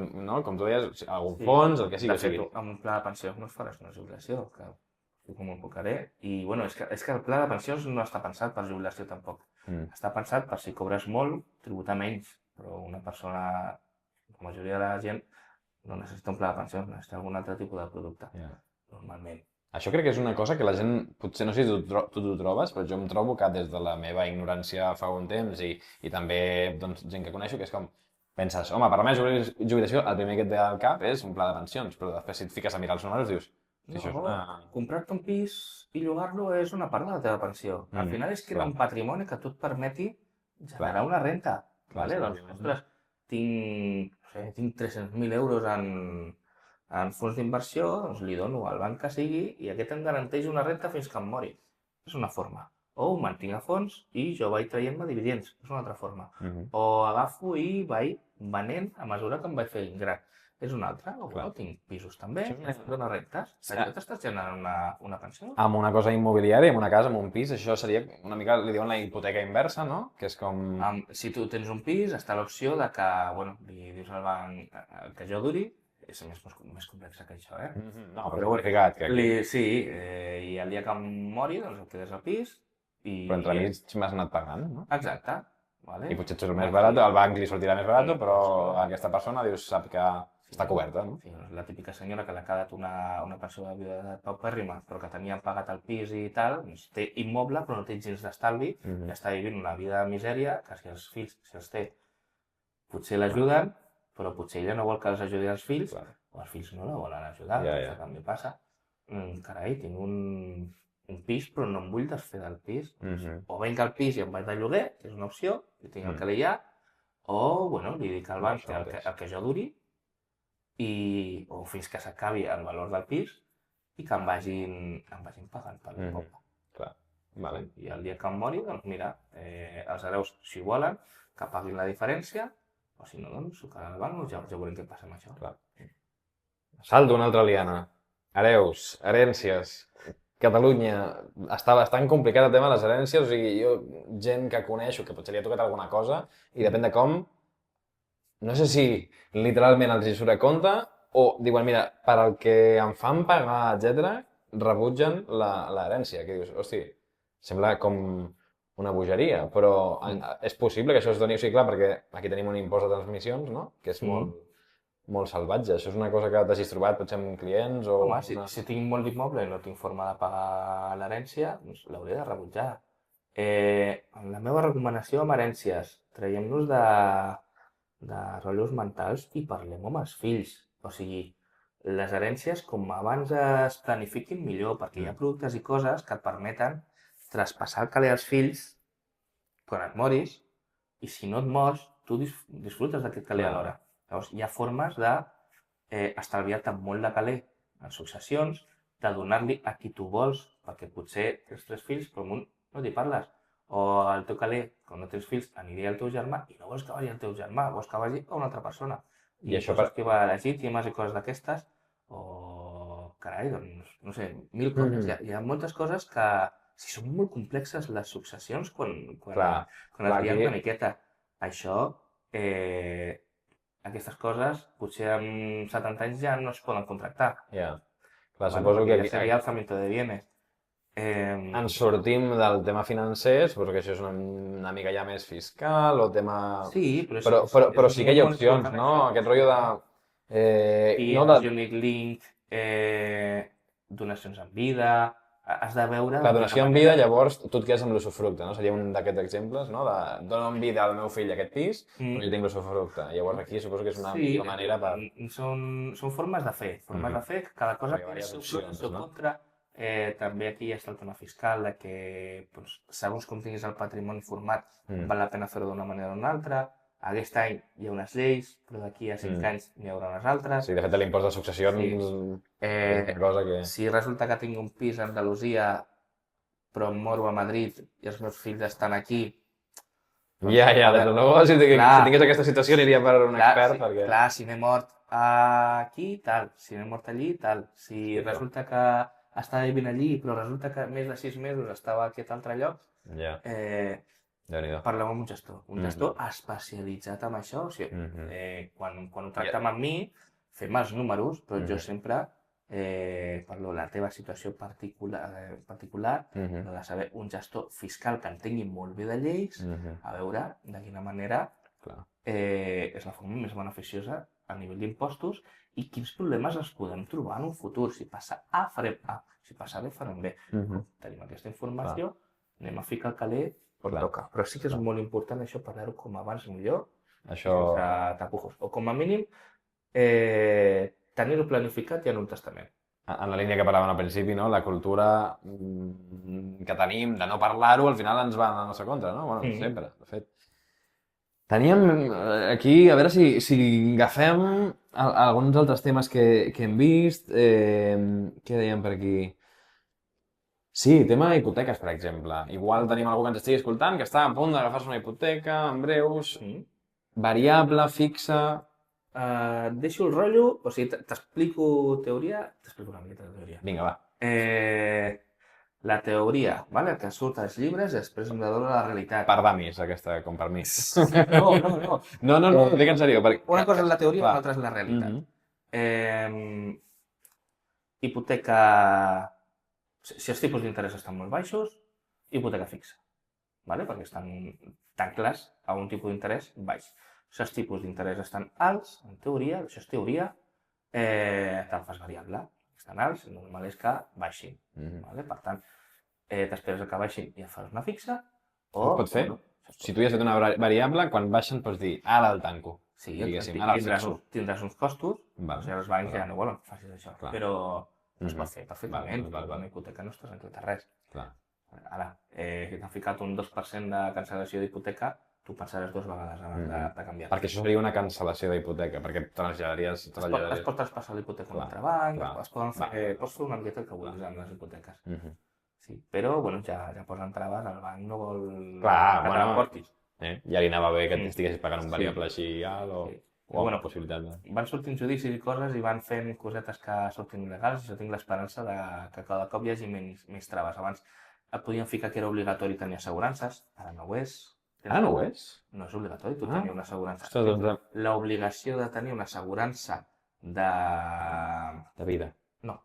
tu deies, algun fons, el que sigui. De fet, amb un pla de pensions no es faràs una jubilació, que com ho puc dir. I, bueno, és que el pla de pensions no està pensat per jubilació tampoc. Està pensat per si cobres molt, tributar menys. Però una persona, la majoria de la gent, no necessita un pla de pensions, necessita algun altre tipus de producte, normalment. Això crec que és una cosa que la gent, potser no sé si tu t'ho trobes, però jo em trobo que des de la meva ignorància fa un temps i també gent que coneixo, que és com, penses, home, per la meva jubilació el primer que et ve al cap és un pla de pensions, però després si et fiques a mirar els números dius, comprar-te un pis i llogar-lo és una part de la teva pensió. Al final és crear un patrimoni que tu et permeti generar una renta. Doncs, ostres, tinc 300.000 euros en fons d'inversió, doncs li dono al banc que sigui i aquest em garanteix una renta fins que em mori. És una forma. O ho mantinc a fons i jo vaig traient-me dividends. És una altra forma. O agafo i vaig venent a mesura que em vaig fer gran. És una altra. O tinc pisos també, dono rentes. Això t'estàs generant una pensió? Amb una cosa immobiliària, amb una casa, amb un pis, això seria una mica, li diuen la hipoteca inversa, no? Que és com... Si tu tens un pis, està l'opció de que, li dius al banc que jo duri, és més complex que això, No, però verificat. Sí, i el dia que em mori, doncs et quedes al pis i... Però entremig m'has anat pagant, no? Exacte. I potser et surt més barat, al banc li sortirà més barat, però aquesta persona sap que està coberta, no? Sí, la típica senyora que li ha quedat una pensió de viudetat paupèrrima, però que tenia pagat el pis i tal, doncs té immoble però no té gens d'estalvi, i està vivint una vida de misèria, que si els fills, si els té, potser l'ajuden, però potser ella no vol que els ajudi els fills, o els fills no la volen ajudar, que també passa. Carai, tinc un pis, però no em vull desfer del pis. O venc al pis i em vaig de lloguer, que és una opció, i tinc el que li hi ha, o, li dic al banc el que jo duri, o fins que s'acabi el valor del pis, i que em vagin pagant per l'immoble. I el dia que em mori, doncs mira, els hereus, si volen, que paguin la diferència, o si no, doncs s'ho quedarà al banc, ja veurem què passa amb això. Salto una altra liana. Hereus, herències. Catalunya està bastant complicat el tema de les herències, o sigui, jo, gent que coneixo que potser li ha tocat alguna cosa, i depèn de com, no sé si literalment els hi surt a compte, o diuen, mira, per al que em fan pagar, etc., rebutgen l'herència, que dius, hosti, sembla com una bogeria, però és possible que això es doni... O sigui, clar, perquè aquí tenim un impost de transmissions, no?, que és molt salvatge. Això és una cosa que t'hagis trobat potser amb clients o... Home, si tinc molt d'immoble i no tinc forma de pagar l'herència, doncs l'hauré de rebutjar. La meva recomanació amb herències, traiem-nos de rotllos mentals i parlem amb els fills. O sigui, les herències, com abans es planifiquin millor, perquè hi ha productes i coses que et permeten traspassar el caler als fills quan et moris, i si no et mors, tu disfrutes d'aquest caler alhora. Llavors, hi ha formes d'estalviar-te molt de caler en successions, de donar-li a qui tu vols, perquè potser tens 3 fills, però amb un no t'hi parles. O el teu caler, quan no tens fills, aniria al teu germà i no vols que vagi al teu germà, vols que vagi a una altra persona. I això coses que va legítimes i coses d'aquestes, o carai, doncs, no sé, mil coses. Hi ha moltes coses que, si són molt complexes les successions, quan es diem una miqueta això, aquestes coses potser amb 70 anys ja no es poden contractar. Ja. Clar, suposo que... Ja seria alzamiento de bienes. Ens sortim del tema financer, suposo que això és una mica ja més fiscal o tema... Sí, però sí que hi ha opcions, no? Aquest rotllo de... Unit Link, donacions en vida... Has de veure... La donació en vida, llavors, tu et quedes amb l'usufructe, no? Seria un d'aquests exemples, no? Dono en vida al meu fill aquest pis, però jo tinc l'usufructe. Llavors aquí suposo que és una manera per... Són formes de fer, que cada cosa té el seu contra. També aquí hi ha el tema fiscal, de que segons com tinguis el patrimoni format, val la pena fer-ho d'una manera o d'una altra. Aquest any hi ha unes lleis, però d'aquí a 5 anys n'hi haurà unes altres. Sí, de fet l'impost de successions és una cosa que... Si resulta que tinc un pis a Andalusia, però em moro a Madrid i els meus fills estan aquí... Ja, des de nou, si tingués aquesta situació aniria per un expert, perquè... Clar, si m'he mort aquí, tal. Si m'he mort allí, tal. Si resulta que estava vivint allí, però resulta que més de 6 mesos estava a aquest altre lloc, parlem amb un gestor especialitzat en això. O sigui, quan ho tractem amb mi, fem els números, però jo sempre parlo de la teva situació particular, de saber un gestor fiscal que entengui molt bé de lleis, a veure de quina manera és la forma més beneficiosa a nivell d'impostos i quins problemes ens podem trobar en un futur. Si passa A, farem A. Si passa B, farem B. Tenim aquesta informació, anem a ficar el caler on toca. Però sí que és molt important això, parlar-ho com abans millor, sense tapujos. O com a mínim, tenir-ho planificat i en un testament. En la línia que parlàvem al principi, no? La cultura que tenim de no parlar-ho, al final ens va a la nostra contra, no? Bueno, sempre, de fet. Teníem aquí, a veure si agafem alguns altres temes que hem vist. Què dèiem per aquí? Sí, tema hipoteques, per exemple. Igual tenim algú que ens estigui escoltant que està a punt d'agafar-se una hipoteca en breus. Variable, fixa... Et deixo el rotllo, o sigui, t'explico teoria, t'explico una miqueta de teoria. Vinga, va. La teoria, vale? Que surt als llibres i després em dona la realitat. Per damis, aquesta, com per mi. No. No, dic en sèrio. Una cosa és la teoria i l'altra és la realitat. Hipoteca... Si els tipus d'interès estan molt baixos, hipoteca fixa, vale? Perquè estan tancles a un tipus d'interès baix. Si els tipus d'interès estan alts, en teoria, això és teoria, te'l fas variable. Estan alts, el normal és que baixin. Vale? Per tant, t'esperes que baixin i et fas una fixa, o... Ho pots fer? Si tu ja has fet una variable, quan baixen pots dir, ara el tanco. Sí, tindràs uns costos, o sigui, els bancs ja no volen que facis això, però es pot fer perfectament, amb una hipoteca no estàs encletat res. Ara, si t'han ficat un 2% de cancel·lació d'hipoteca, tu pensaràs 2 vegades abans de canviar. Perquè això seria una cancel·lació d'hipoteca, perquè traslladaries... Es pot traspassar l'hipoteca a un altre banc, pots fer una miqueta el que vulguis amb les hipoteques. Sí, però, bueno, ja posen traves, el banc no vol que te l'emportis. Ja li anava bé que estiguessis pagant un variable així alt o una possibilitat. Van sortint judicis i coses i van fent cosetes que sortin il·legals i jo tinc l'esperança que cada cop hi hagi menys traves. Abans et podien ficar que era obligatori tenir assegurances, ara no ho és. Ara no ho és? No és obligatori, tu tenir una assegurança. L'obligació de tenir una assegurança de... De vida. No,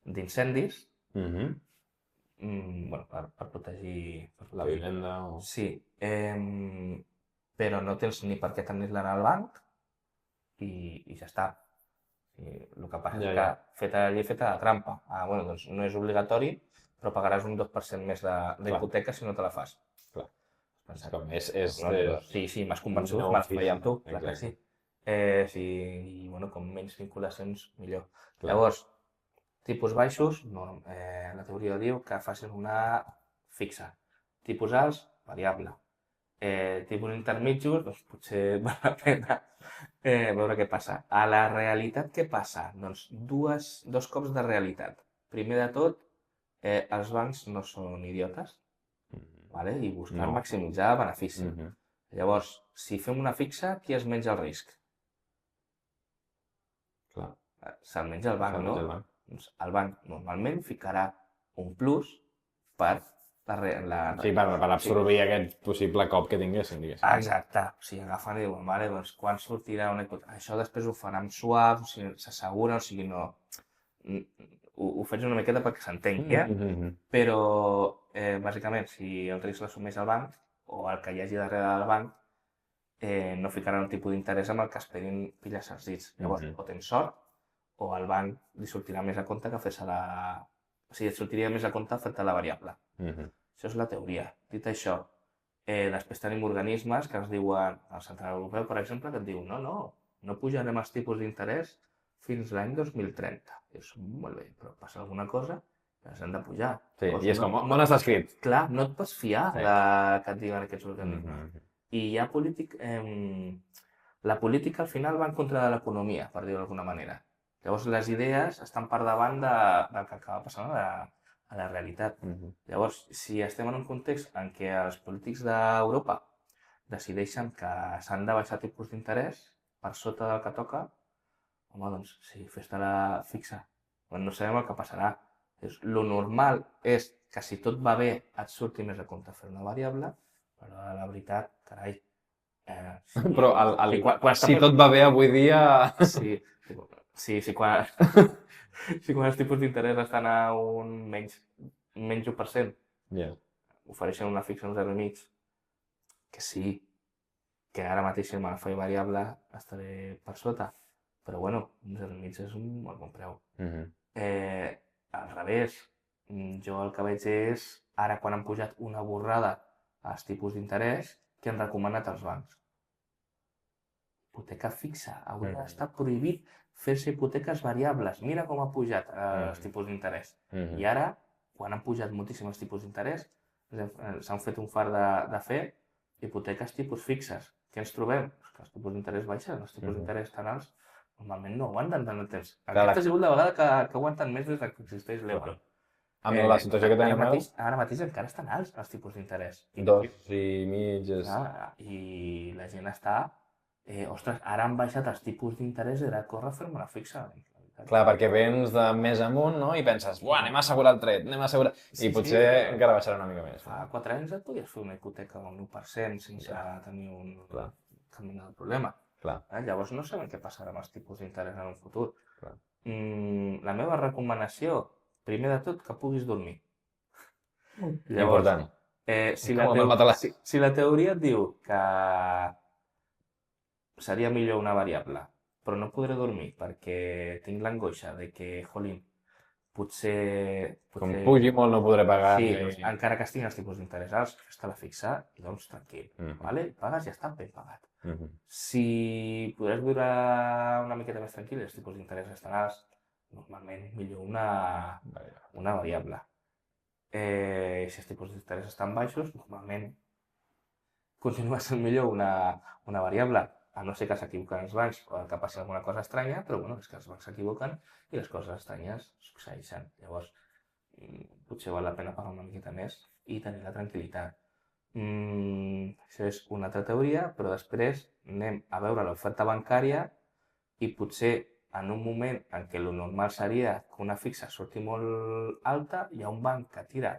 d'incendis, per protegir... La vivenda o... Sí, però no tens ni per què tenir-la al banc i ja està. El que passa és que feta la llei, feta la trampa. Doncs no és obligatori, però pagaràs un 2% més d'hipoteca si no te la fas. Clar. Sí, m'has convençut, m'has fallat amb tu, clar que sí. I com menys vinculacions, millor. Llavors, tipus baixos, la teoria diu que facin una fixa. Tipus alts, variable. Tipus intermitjos, doncs potser val la pena veure què passa. A la realitat què passa? Doncs dos cops de realitat. Primer de tot, els bancs no són idiotes, vale? I buscar maximitzar benefici. Llavors, si fem una fixa, qui es menja el risc? Clar. Se'l menja el banc, no? Doncs el banc normalment ficarà un plus per Sí, per absorbir aquest possible cop que tinguessin, diguéssim. Exacte. O sigui, agafen i diuen, vale, doncs quan sortirà una hipoteca? Això després ho faran amb suaus, o sigui, s'assegura, o sigui, no... Ho faig una miqueta perquè s'entengui, Però, bàsicament, si el risc l'assumeix el banc, o el que hi hagi darrere del banc, no ficaran un tipus d'interès amb el que esperin pilles els dits. Llavors, o tens sort, o al banc li sortirà més a compte que fer-se la... O sigui, et sortiria més a compte fer-te la variable. Això és la teoria. Dit això, després tenim organismes que ens diuen, el Central Europeu, per exemple, que et diu no pujarem els tipus d'interès fins l'any 2030. Dius, molt bé, però passa alguna cosa que s'han de pujar. Sí, i és com, on està escrit? Clar, no et pots fiar que et diuen aquests organismes. I hi ha la política al final va en contra de l'economia, per dir-ho d'alguna manera. Llavors les idees estan per davant del que acaba passant a la realitat. Llavors, si estem en un context en què els polítics d'Europa decideixen que s'han de baixar tipus d'interès per sota del que toca, home, doncs, sí, fes-te-la fixa. No sabem el que passarà. Lo normal és que si tot va bé et surti més a compte fer una variable, però la veritat, carai... Però si tot va bé avui dia... Sí, quan els tipus d'interès estan a un menys 1%, ofereixen una fixa un 0,5, que sí, que ara mateix si me la faig variable estaré per sota, però bueno, un 0,5 és un molt bon preu. Al revés, jo el que veig és, ara quan han pujat una borrada als tipus d'interès, que han recomanat els bancs. Hipoteca fixa, hauria d'estar prohibit fer-se hipoteques variables. Mira com ha pujat els tipus d'interès. I ara, quan han pujat moltíssim els tipus d'interès, s'han fet un far de fer hipoteques tipus fixes. Què ens trobem? Que els tipus d'interès baixen, els tipus d'interès tan alts normalment no aguanten tant el temps. Aquesta ha sigut la vegada que aguanten més des que existeix l'euro. Amb la situació que tenim ara mateix encara estan alts els tipus d'interès. 2,5 és... I la gent està... ostres, ara han baixat els tipus d'interès i ara corre a fer-me una fixa. Clar, perquè vens de més amunt, no? I penses, buah, anem a assegurar el tret, anem a assegurar... I potser encara baixarà una mica més. Fa 4 anys et podies fer una hipoteca amb un 1% sense tenir cap mena de problema. Llavors no sabem què passarà amb els tipus d'interès en un futur. La meva recomanació, primer de tot, que puguis dormir. Important. Si la teoria et diu que seria millor una variable, però no podré dormir perquè tinc l'angoixa de que, jolín, potser... Com pugi molt no podré pagar. Sí, doncs, encara que estiguin els tipus d'interès alts, fes-te-la fixa i doncs tranquil. Pagues i ja està ben pagat. Si podràs viure una miqueta més tranquil i els tipus d'interès estan alts, normalment millor una variable. Si els tipus d'interès estan baixos, normalment continua sent millor una variable, a no ser que s'equivoquen els bancs o que passi alguna cosa estranya, però bueno, és que els bancs s'equivoquen i les coses estranyes succeeixen. Llavors, potser val la pena pagar una miqueta més i tenir la tranquil·litat. Això és una altra teoria, però després anem a veure l'oferta bancària i potser en un moment en què el normal seria que una fixa surti molt alta, hi ha un banc que tira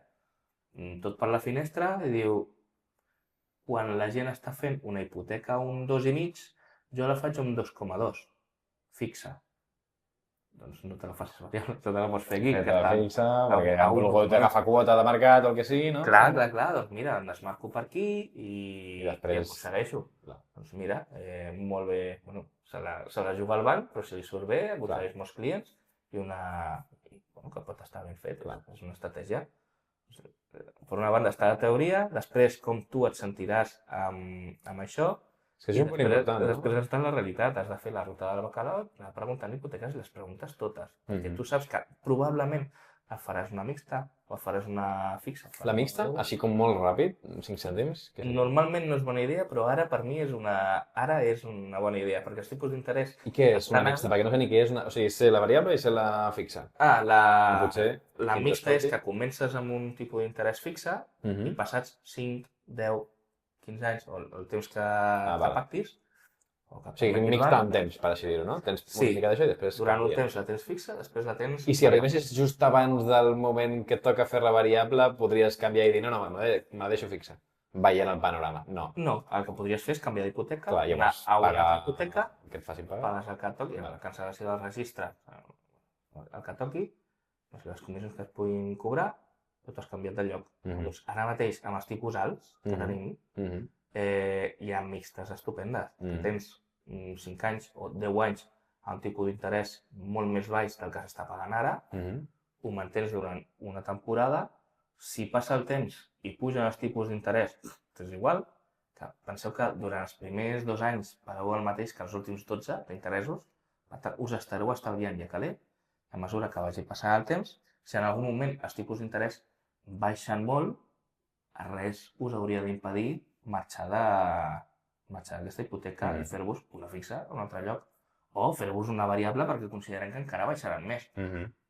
tot per la finestra i diu: quan la gent està fent una hipoteca a un 2,5, jo la faig a un 2,2, fixa. Doncs no te la facis variable, te la pots fer aquí. Te la fixa, perquè han volgut agafar quota de mercat o el que sigui, no? Clar, doncs mira, em desmarco per aquí i després aconsegueixo. Doncs mira, molt bé, bueno, se la juga al banc, però si li surt bé, aconsegueix molts clients i que pot estar ben fet, és una estratègia. Per una banda està la teoria, després com tu et sentiràs amb això, és que és molt important, no? Després està la realitat, has de fer la ruta del bacalao, anar preguntant hipoteques i les preguntes totes, perquè tu saps que probablement et faràs una mixta o et faràs una fixa. La mixta, així com molt ràpid, 5 cèntims? Normalment no és bona idea, però ara per mi és una bona idea, perquè els tipus d'interès... I què és una mixta? Perquè no sé ni què és una... O sigui, sé la variable i sé la fixa. La mixta és que comences amb un tipus d'interès fixe i passats 5, 10, 15 anys, o el temps que pactis... O sigui, mixta en temps, per així dir-ho, no? Tens modificat això i després... Durant un temps la tens fixa, després la tens... I si arribessis just abans del moment que et toca fer la variable, podries canviar i dir, no, me la deixo fixa, veient el panorama. No. No, el que podries fer és canviar d'hipoteca, anar a una altra hipoteca, que et facin pagar. pagues el que et toqui, la cancel·lació del registre, el que et toqui, les comissions que es puguin cobrar, tot has canviat de lloc. Doncs ara mateix, amb els tipus alts que tenim, hi ha mixtes estupendes. Tens 5 anys o 10 anys a un tipus d'interès molt més baix del que s'està pagant ara, ho mantens durant una temporada, si passa el temps i pugen els tipus d'interès, és igual, que penseu que durant els primers 2 anys pagueu el mateix que els últims 12 d'interessos, us estareu estalviant ja caler, a mesura que vagi passant el temps, si en algun moment els tipus d'interès baixen molt, res us hauria d'impedir marxar d'aquesta hipoteca i fer-vos una fixa a un altre lloc o fer-vos una variable perquè considerem que encara baixaran més.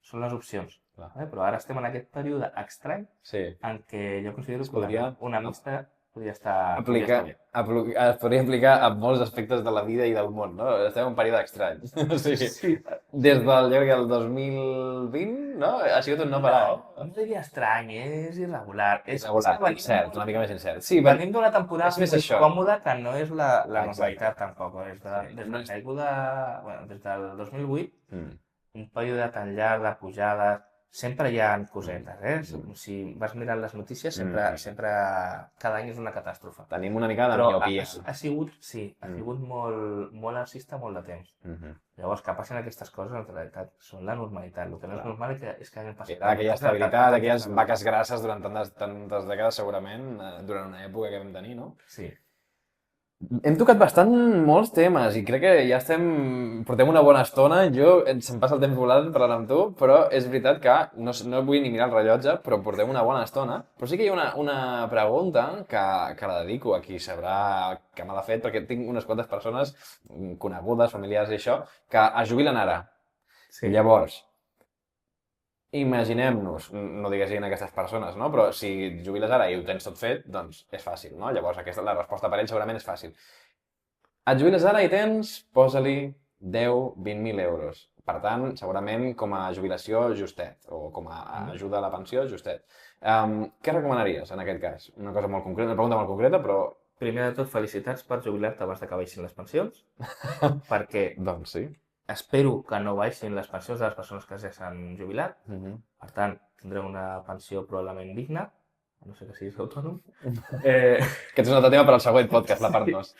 Són les opcions. Però ara estem en aquest període estrany en què jo considero que una mixta podria estar bé. Es podria aplicar a molts aspectes de la vida i del món, no? Estem en un període estrany. Des del 2020, no? Ha sigut un no parar, No diria estrany, és irregular. Incert, una mica més incert. Venim d'una temporada més còmoda que no és la normalitat tampoc. Des del 2008, un període tan llarg de pujades, sempre hi ha cosetes, Si vas mirant les notícies, sempre cada any és una catàstrofe. Tenim una mica de miopia. Ha sigut molt alcista molt de temps. Llavors, que passin aquestes coses, en realitat, són la normalitat. El que no és normal és que hagin passat... Aquella estabilitat, aquelles vaques grasses durant tantes dècades, segurament, durant una època que vam tenir, no? Sí. Hem tocat bastant molts temes i crec que ja portem una bona estona. Se'm passa el temps volant parlant amb tu, però és veritat que no vull ni mirar el rellotge, però portem una bona estona. Però sí que hi ha una pregunta que la dedico a qui sabrà que me l'ha fet, perquè tinc unes quantes persones conegudes, familiars i això, que es jubilen ara. Llavors, imaginem-nos, no diguessin aquestes persones, no? Però si et jubiles ara i ho tens tot fet, doncs és fàcil, no? Llavors la resposta per ell segurament és fàcil. Et jubiles ara i tens, posa-li 10-20.000 euros. Per tant, segurament com a jubilació justet, o com a ajuda a la pensió justet. Què recomanaries en aquest cas? Una cosa molt concreta, una pregunta molt concreta, però... Primer de tot, felicitats per jubilar-te abans que baixin les pensions, perquè... Doncs sí. Espero que no baixin les pensions de les persones que ja s'han jubilat. Per tant, tindreu una pensió probablement digna, a no ser que siguis autònom. Aquest és un altre tema per al següent podcast, la part 2.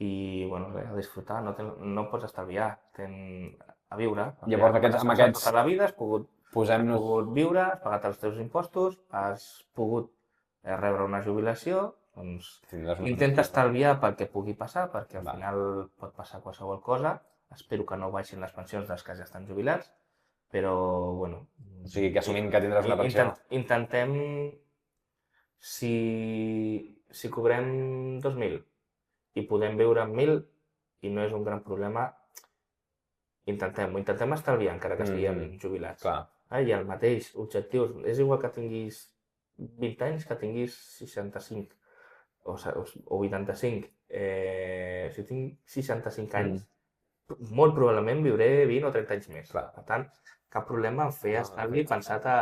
I, bueno, a disfrutar, no pots estalviar, a viure. Llavors, amb aquests... Tota la vida has pogut viure, has pagat els teus impostos, has pogut rebre una jubilació, doncs intenta estalviar pel que pugui passar, perquè al final pot passar qualsevol cosa. Espero que no baixin les pensions dels que ja estan jubilats, però, bueno... O sigui, que assumim que tindràs una pensió. Intentem, si cobrem 2.000 i podem viure amb 1.000 i no és un gran problema, intentem estalviar encara que estiguem jubilats. I el mateix objectiu, és igual que tinguis 20 anys que tinguis 65 o 85. Si tinc 65 anys, molt probablement viuré 20 o 30 anys més. Per tant, cap problema en fer estalvi pensat a...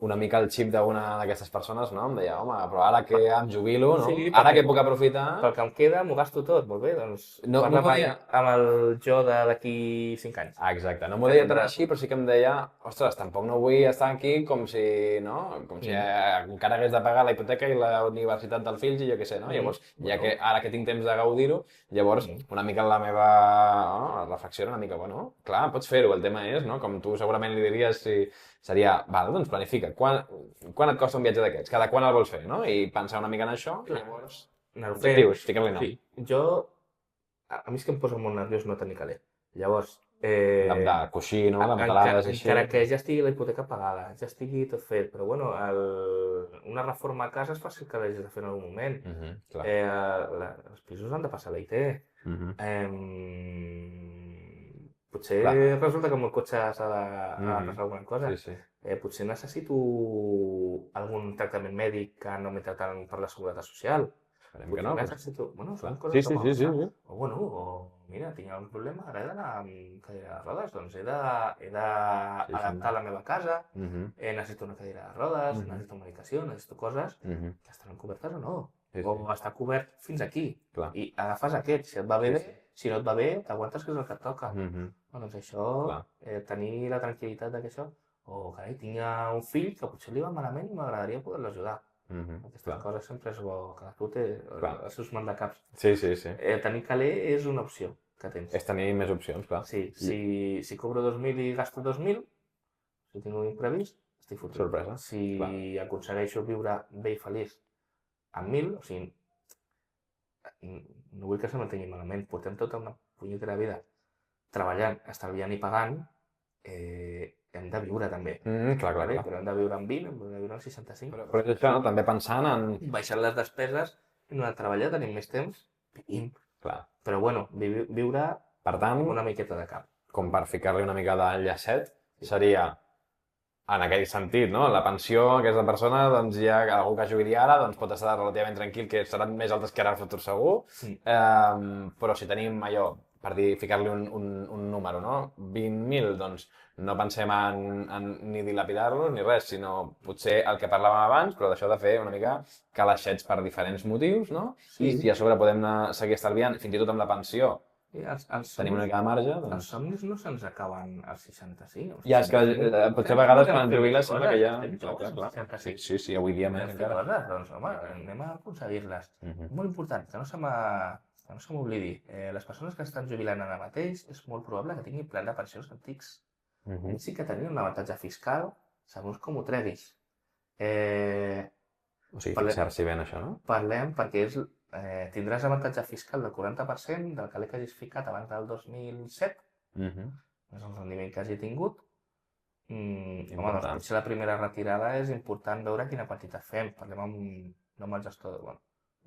Una mica el xip d'una d'aquestes persones, no? Em deia, home, però ara que em jubilo, no? Ara que puc aprofitar... Pel que em queda, m'ho gasto tot, molt bé, doncs... Parla amb el jo d'aquí 5 anys. Exacte, no m'ho deia tant així, però sí que em deia, ostres, tampoc no vull estar aquí com si, no? Com si encara hagués de pagar la hipoteca i la universitat del fill i jo què sé, no? Llavors, ja que ara que tinc temps de gaudir-ho, llavors, una mica la meva reflexió era una mica, bueno, clar, pots fer-ho, el tema és, no? Com tu segurament li diries si... Seria, val, doncs planifica. Quan et costa un viatge d'aquests? Cada quan el vols fer, no? I pensar una mica en això, llavors... Objectius, fica-li nom. A mi és que em posa molt nerviós no tenir caler. Llavors, De coixí, no? De metalades així. Encara que ja estigui la hipoteca pagada, ja estigui tot fet, però bueno, una reforma a casa és fàcil que l'hagis de fer en algun moment. Els pisos han de passar la IT. Potser resulta que amb el cotxe s'ha de passar alguna cosa. Potser necessito algun tractament mèdic que no m'he tractat per la Seguretat Social. Esperem que no. Bueno, són coses que poden passar. O bueno, mira, tinc algun problema, ara he d'anar amb cadira de rodes, doncs he d'adaptar la meva casa, necessito una cadira de rodes, necessito medicació, necessito coses que estaran cobertes o no. O està cobert fins aquí. I agafes aquest, si et va bé, si no et va bé, t'aguantes que és el que et toca. Doncs això, tenir la tranquil·litat que això, carai, tinc un fill que potser li va malament i m'agradaria poder-lo ajudar. Aquestes coses sempre és bo, que tu té els seus mandacaps. Tenir caler és una opció que tens. És tenir més opcions, clar. Sí, si cobro 2.000 i gasto 2.000, si tinc un imprevist, estic fotut. Sorpresa. Si aconsegueixo viure bé i feliç amb 1.000, o sigui, no vull que se m'entengui malament, portem tota una punyetera vida treballant, estalviant i pagant, hem de viure també. Clar. Però hem de viure amb 20, hem de viure amb 65. Però és això, no? També pensant en... Baixant les despeses, no hem de treballar, tenim més temps, vivim. Però bueno, viure per tant, una miqueta de cap. Com per ficar-li una mica de llacet, seria, en aquell sentit, no? La pensió, aquesta persona, doncs ja algú que jubili ara, doncs pot estar relativament tranquil, que seran més altes que ara al futur segur, però si tenim allò, per dir, ficar-li un número, no? 20.000, doncs no pensem en ni dilapidar-lo ni res, sinó potser el que parlàvem abans, però d'això de fer una mica calaixets per diferents motius, no? I a sobre podem seguir estalviant, fins i tot amb la pensió. Tenim una mica de marge. Els somnis no se'ns acaben als 65. Ja, és que potser a vegades quan et jubiles sembla que ja... Sí, avui dia més encara. Doncs home, anem a aconseguir-les. Molt important, que no se m'oblidi. Les persones que estan jubilant ara mateix és molt probable que tinguin plan de pensions antics. Sí que tenien un avantatge fiscal, segons com ho treguis. O sigui, fixar-s'hi bé en això, no? Parlem perquè tindràs avantatge fiscal del 40% del caler que hagis ficat abans del 2007. És el rendiment que hagi tingut. Home, doncs potser la primera retirada és important veure quina quantitat fem. Parlem no amb el gestor,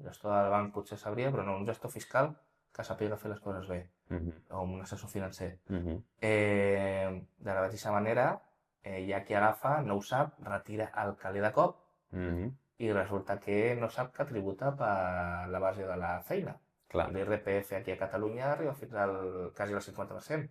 el gestor del banc potser sabria, però no, un gestor fiscal que sàpiga fer les coses bé, o un assessor financer. De la mateixa manera, hi ha qui agafa, no ho sap, retira el caler de cop i resulta que no sap que tributa per la base de la feina. L'IRPF aquí a Catalunya arriba fins al quasi al 50%.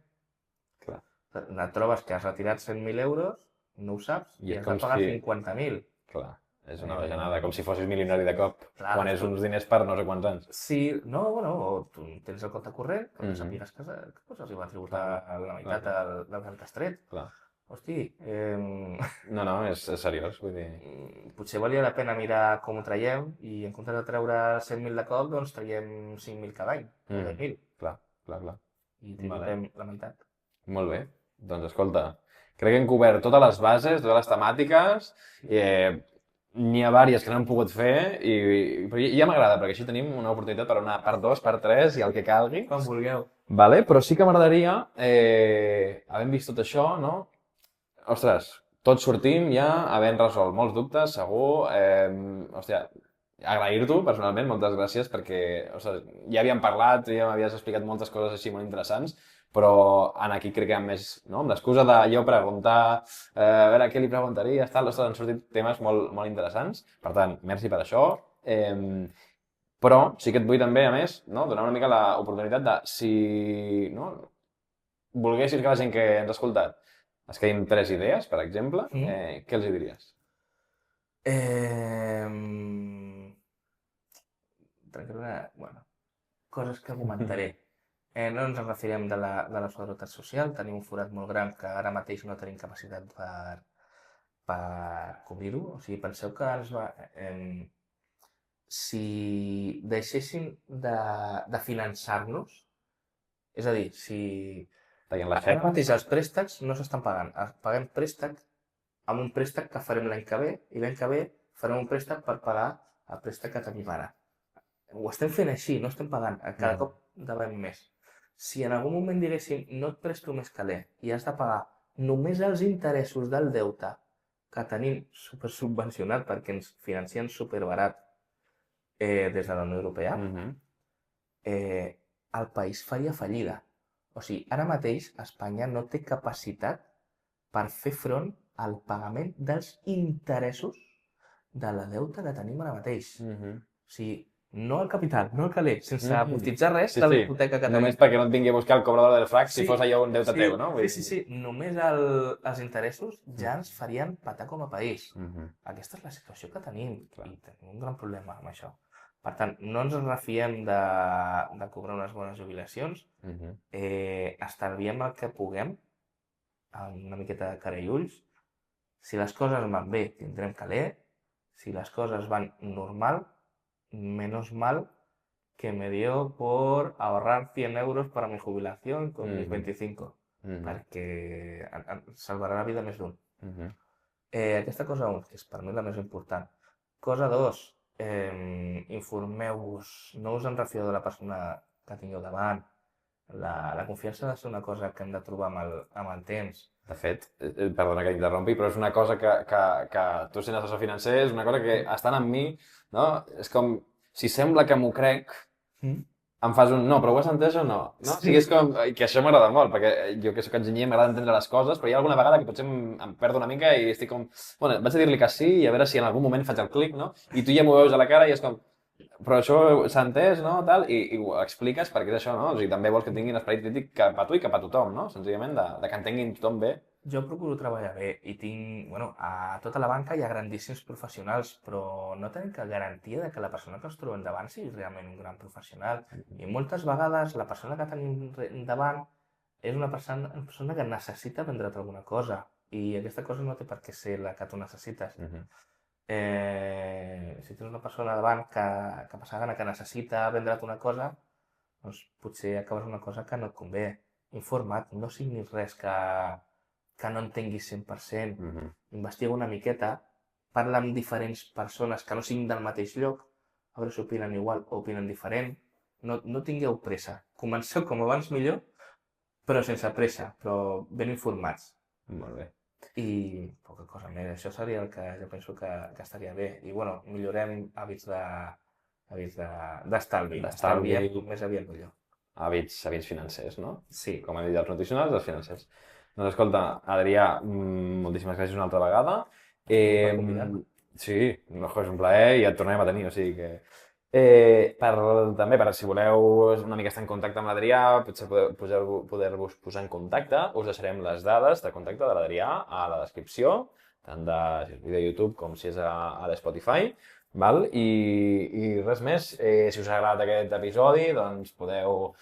Et trobes que has retirat 100.000 euros, no ho saps, i has de pagar 50.000. Clar. És una bajanada, com si fossis milionari de cop, quan és uns diners per no sé quants anys. Sí, no, bueno, tu tens el compte corrent, però sàpigues que pots arribar a tributar la meitat del que has tret. Hosti... No, és seriós, vull dir... Potser valia la pena mirar com ho traiem i en comptes de treure 100.000 de cop, doncs traiem 5.000 cada any, o 10.000. Clar. I tributem la meitat. Molt bé, doncs escolta, crec que hem cobert totes les bases, totes les temàtiques, n'hi ha diverses que no hem pogut fer, però ja m'agrada, perquè així tenim una oportunitat per una part 2, part 3 i el que calgui. Com vulgueu. Però sí que m'agradaria, havent vist tot això, no? Ostres, tots sortim ja havent resolt molts dubtes, segur. Hòstia, agrair-t'ho personalment, moltes gràcies, perquè ja havíem parlat, ja m'havies explicat moltes coses així molt interessants, però aquí crec que amb l'excusa de jo preguntar, a veure què li preguntaries, han sortit temes molt interessants. Per tant, merci per això. Però sí que et vull també, a més, donar una mica l'oportunitat de, si volguessis que la gent que ens ha escoltat es quedin 3 idees, per exemple, què els hi diries? Coses que comentaré. No ens en refirem de la seguretat social, tenim un forat molt gran que ara mateix no tenim capacitat per cobrir-ho. O sigui, penseu que si deixéssim de finançar-nos, és a dir, si ara mateix els préstecs no s'estan pagant, paguem préstec amb un préstec que farem l'any que ve i l'any que ve farem un préstec per pagar el préstec que tenim ara. Ho estem fent així, no estem pagant, cada cop devem més. Si en algun moment diguéssim no et presto més caler i has de pagar només els interessos del deute que tenim supersubvencionat perquè ens financien superbarat des de la Unió Europea, el país faria fallida. O sigui, ara mateix Espanya no té capacitat per fer front al pagament dels interessos de la deuta que tenim ara mateix. O sigui, no el capital, no el caler, sense amortitzar res de la hipoteca que tenim. Només perquè no et vingui a buscar el cobrador del frac si fos allò un deute teu, no? Sí. Només els interessos ja ens farien patar com a país. Aquesta és la situació que tenim i tenim un gran problema amb això. Per tant, no ens refiem de cobrar unes bones jubilacions, estalviem el que puguem, amb una miqueta de cara i ulls. Si les coses van bé, tindrem caler. Si les coses van normal, menos mal que me dio por ahorrar 100 euros para mi jubilación con mis 25, perquè salvarà la vida més d'un. Aquesta cosa 1, que és per mi la més important. Cosa 2, informeu-vos, no us en refieu de la persona que tingueu davant. La confiança ha de ser una cosa que hem de trobar amb el temps. De fet, perdona que t'interrompi, però és una cosa que tu sent assessor financer, és una cosa que estan amb mi, no? És com, si sembla que m'ho crec, em fas un no, però ho has entès o no? No? Sí. O sigui, és com, que això m'agrada molt, perquè jo que soc enginyer m'agrada entendre les coses, però hi ha alguna vegada que potser em perdo una mica i estic com, bueno, vaig a dir-li que sí i a veure si en algun moment faig el clic, no? I tu ja m'ho veus a la cara i és com, però això s'ha entès, no? Tal, i ho expliques perquè és això, no? O sigui, també vols que tinguin esperit crític cap a tu i cap a tothom, no? Senzillament de que entenguin tothom bé. Jo procuro treballar bé i tinc, bueno, a tota la banca hi ha grandíssims professionals, però no tenim cap garantia de que la persona que ens trobem davant sigui realment un gran professional. I moltes vegades la persona que tenim davant és una persona que necessita aprendre't alguna cosa i aquesta cosa no té per què ser la que tu necessites. Si tens una persona davant que passa gana que necessita aprendre't una cosa, doncs potser acabes una cosa que no et convé. Informa't, no signis res que no entenguis 100%, investiga una miqueta, parla amb diferents persones que no siguin del mateix lloc, a veure si opinen igual o opinen diferent. No tingueu pressa. Comenceu com abans millor, però sense pressa, però ben informats. Molt bé. I poca cosa més. Això seria el que jo penso que estaria bé. I, bueno, millorem hàbits d'estalvi. Estalviem més aviat millor. Hàbits financers, no? Sí. Com han dit els nutricionals, els financers. Doncs escolta, Adrià, moltíssimes gràcies una altra vegada. Per convidar-me. Sí, és un plaer i et tornarem a tenir, o sigui que... També, si voleu una mica estar en contacte amb l'Adrià, potser poder-vos posar en contacte, us deixarem les dades de contacte de l'Adrià a la descripció, tant si és vídeo de YouTube com si és a Spotify. Val? I res més, si us ha agradat aquest episodi, doncs podeu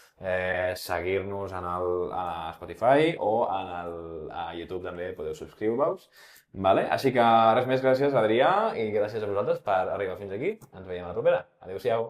seguir-nos a Spotify o a YouTube també podeu subscriure-vos. Vale? Així que res més, gràcies Adrià i gràcies a vosaltres per arribar fins aquí. Ens veiem a la propera. Adéu-siau.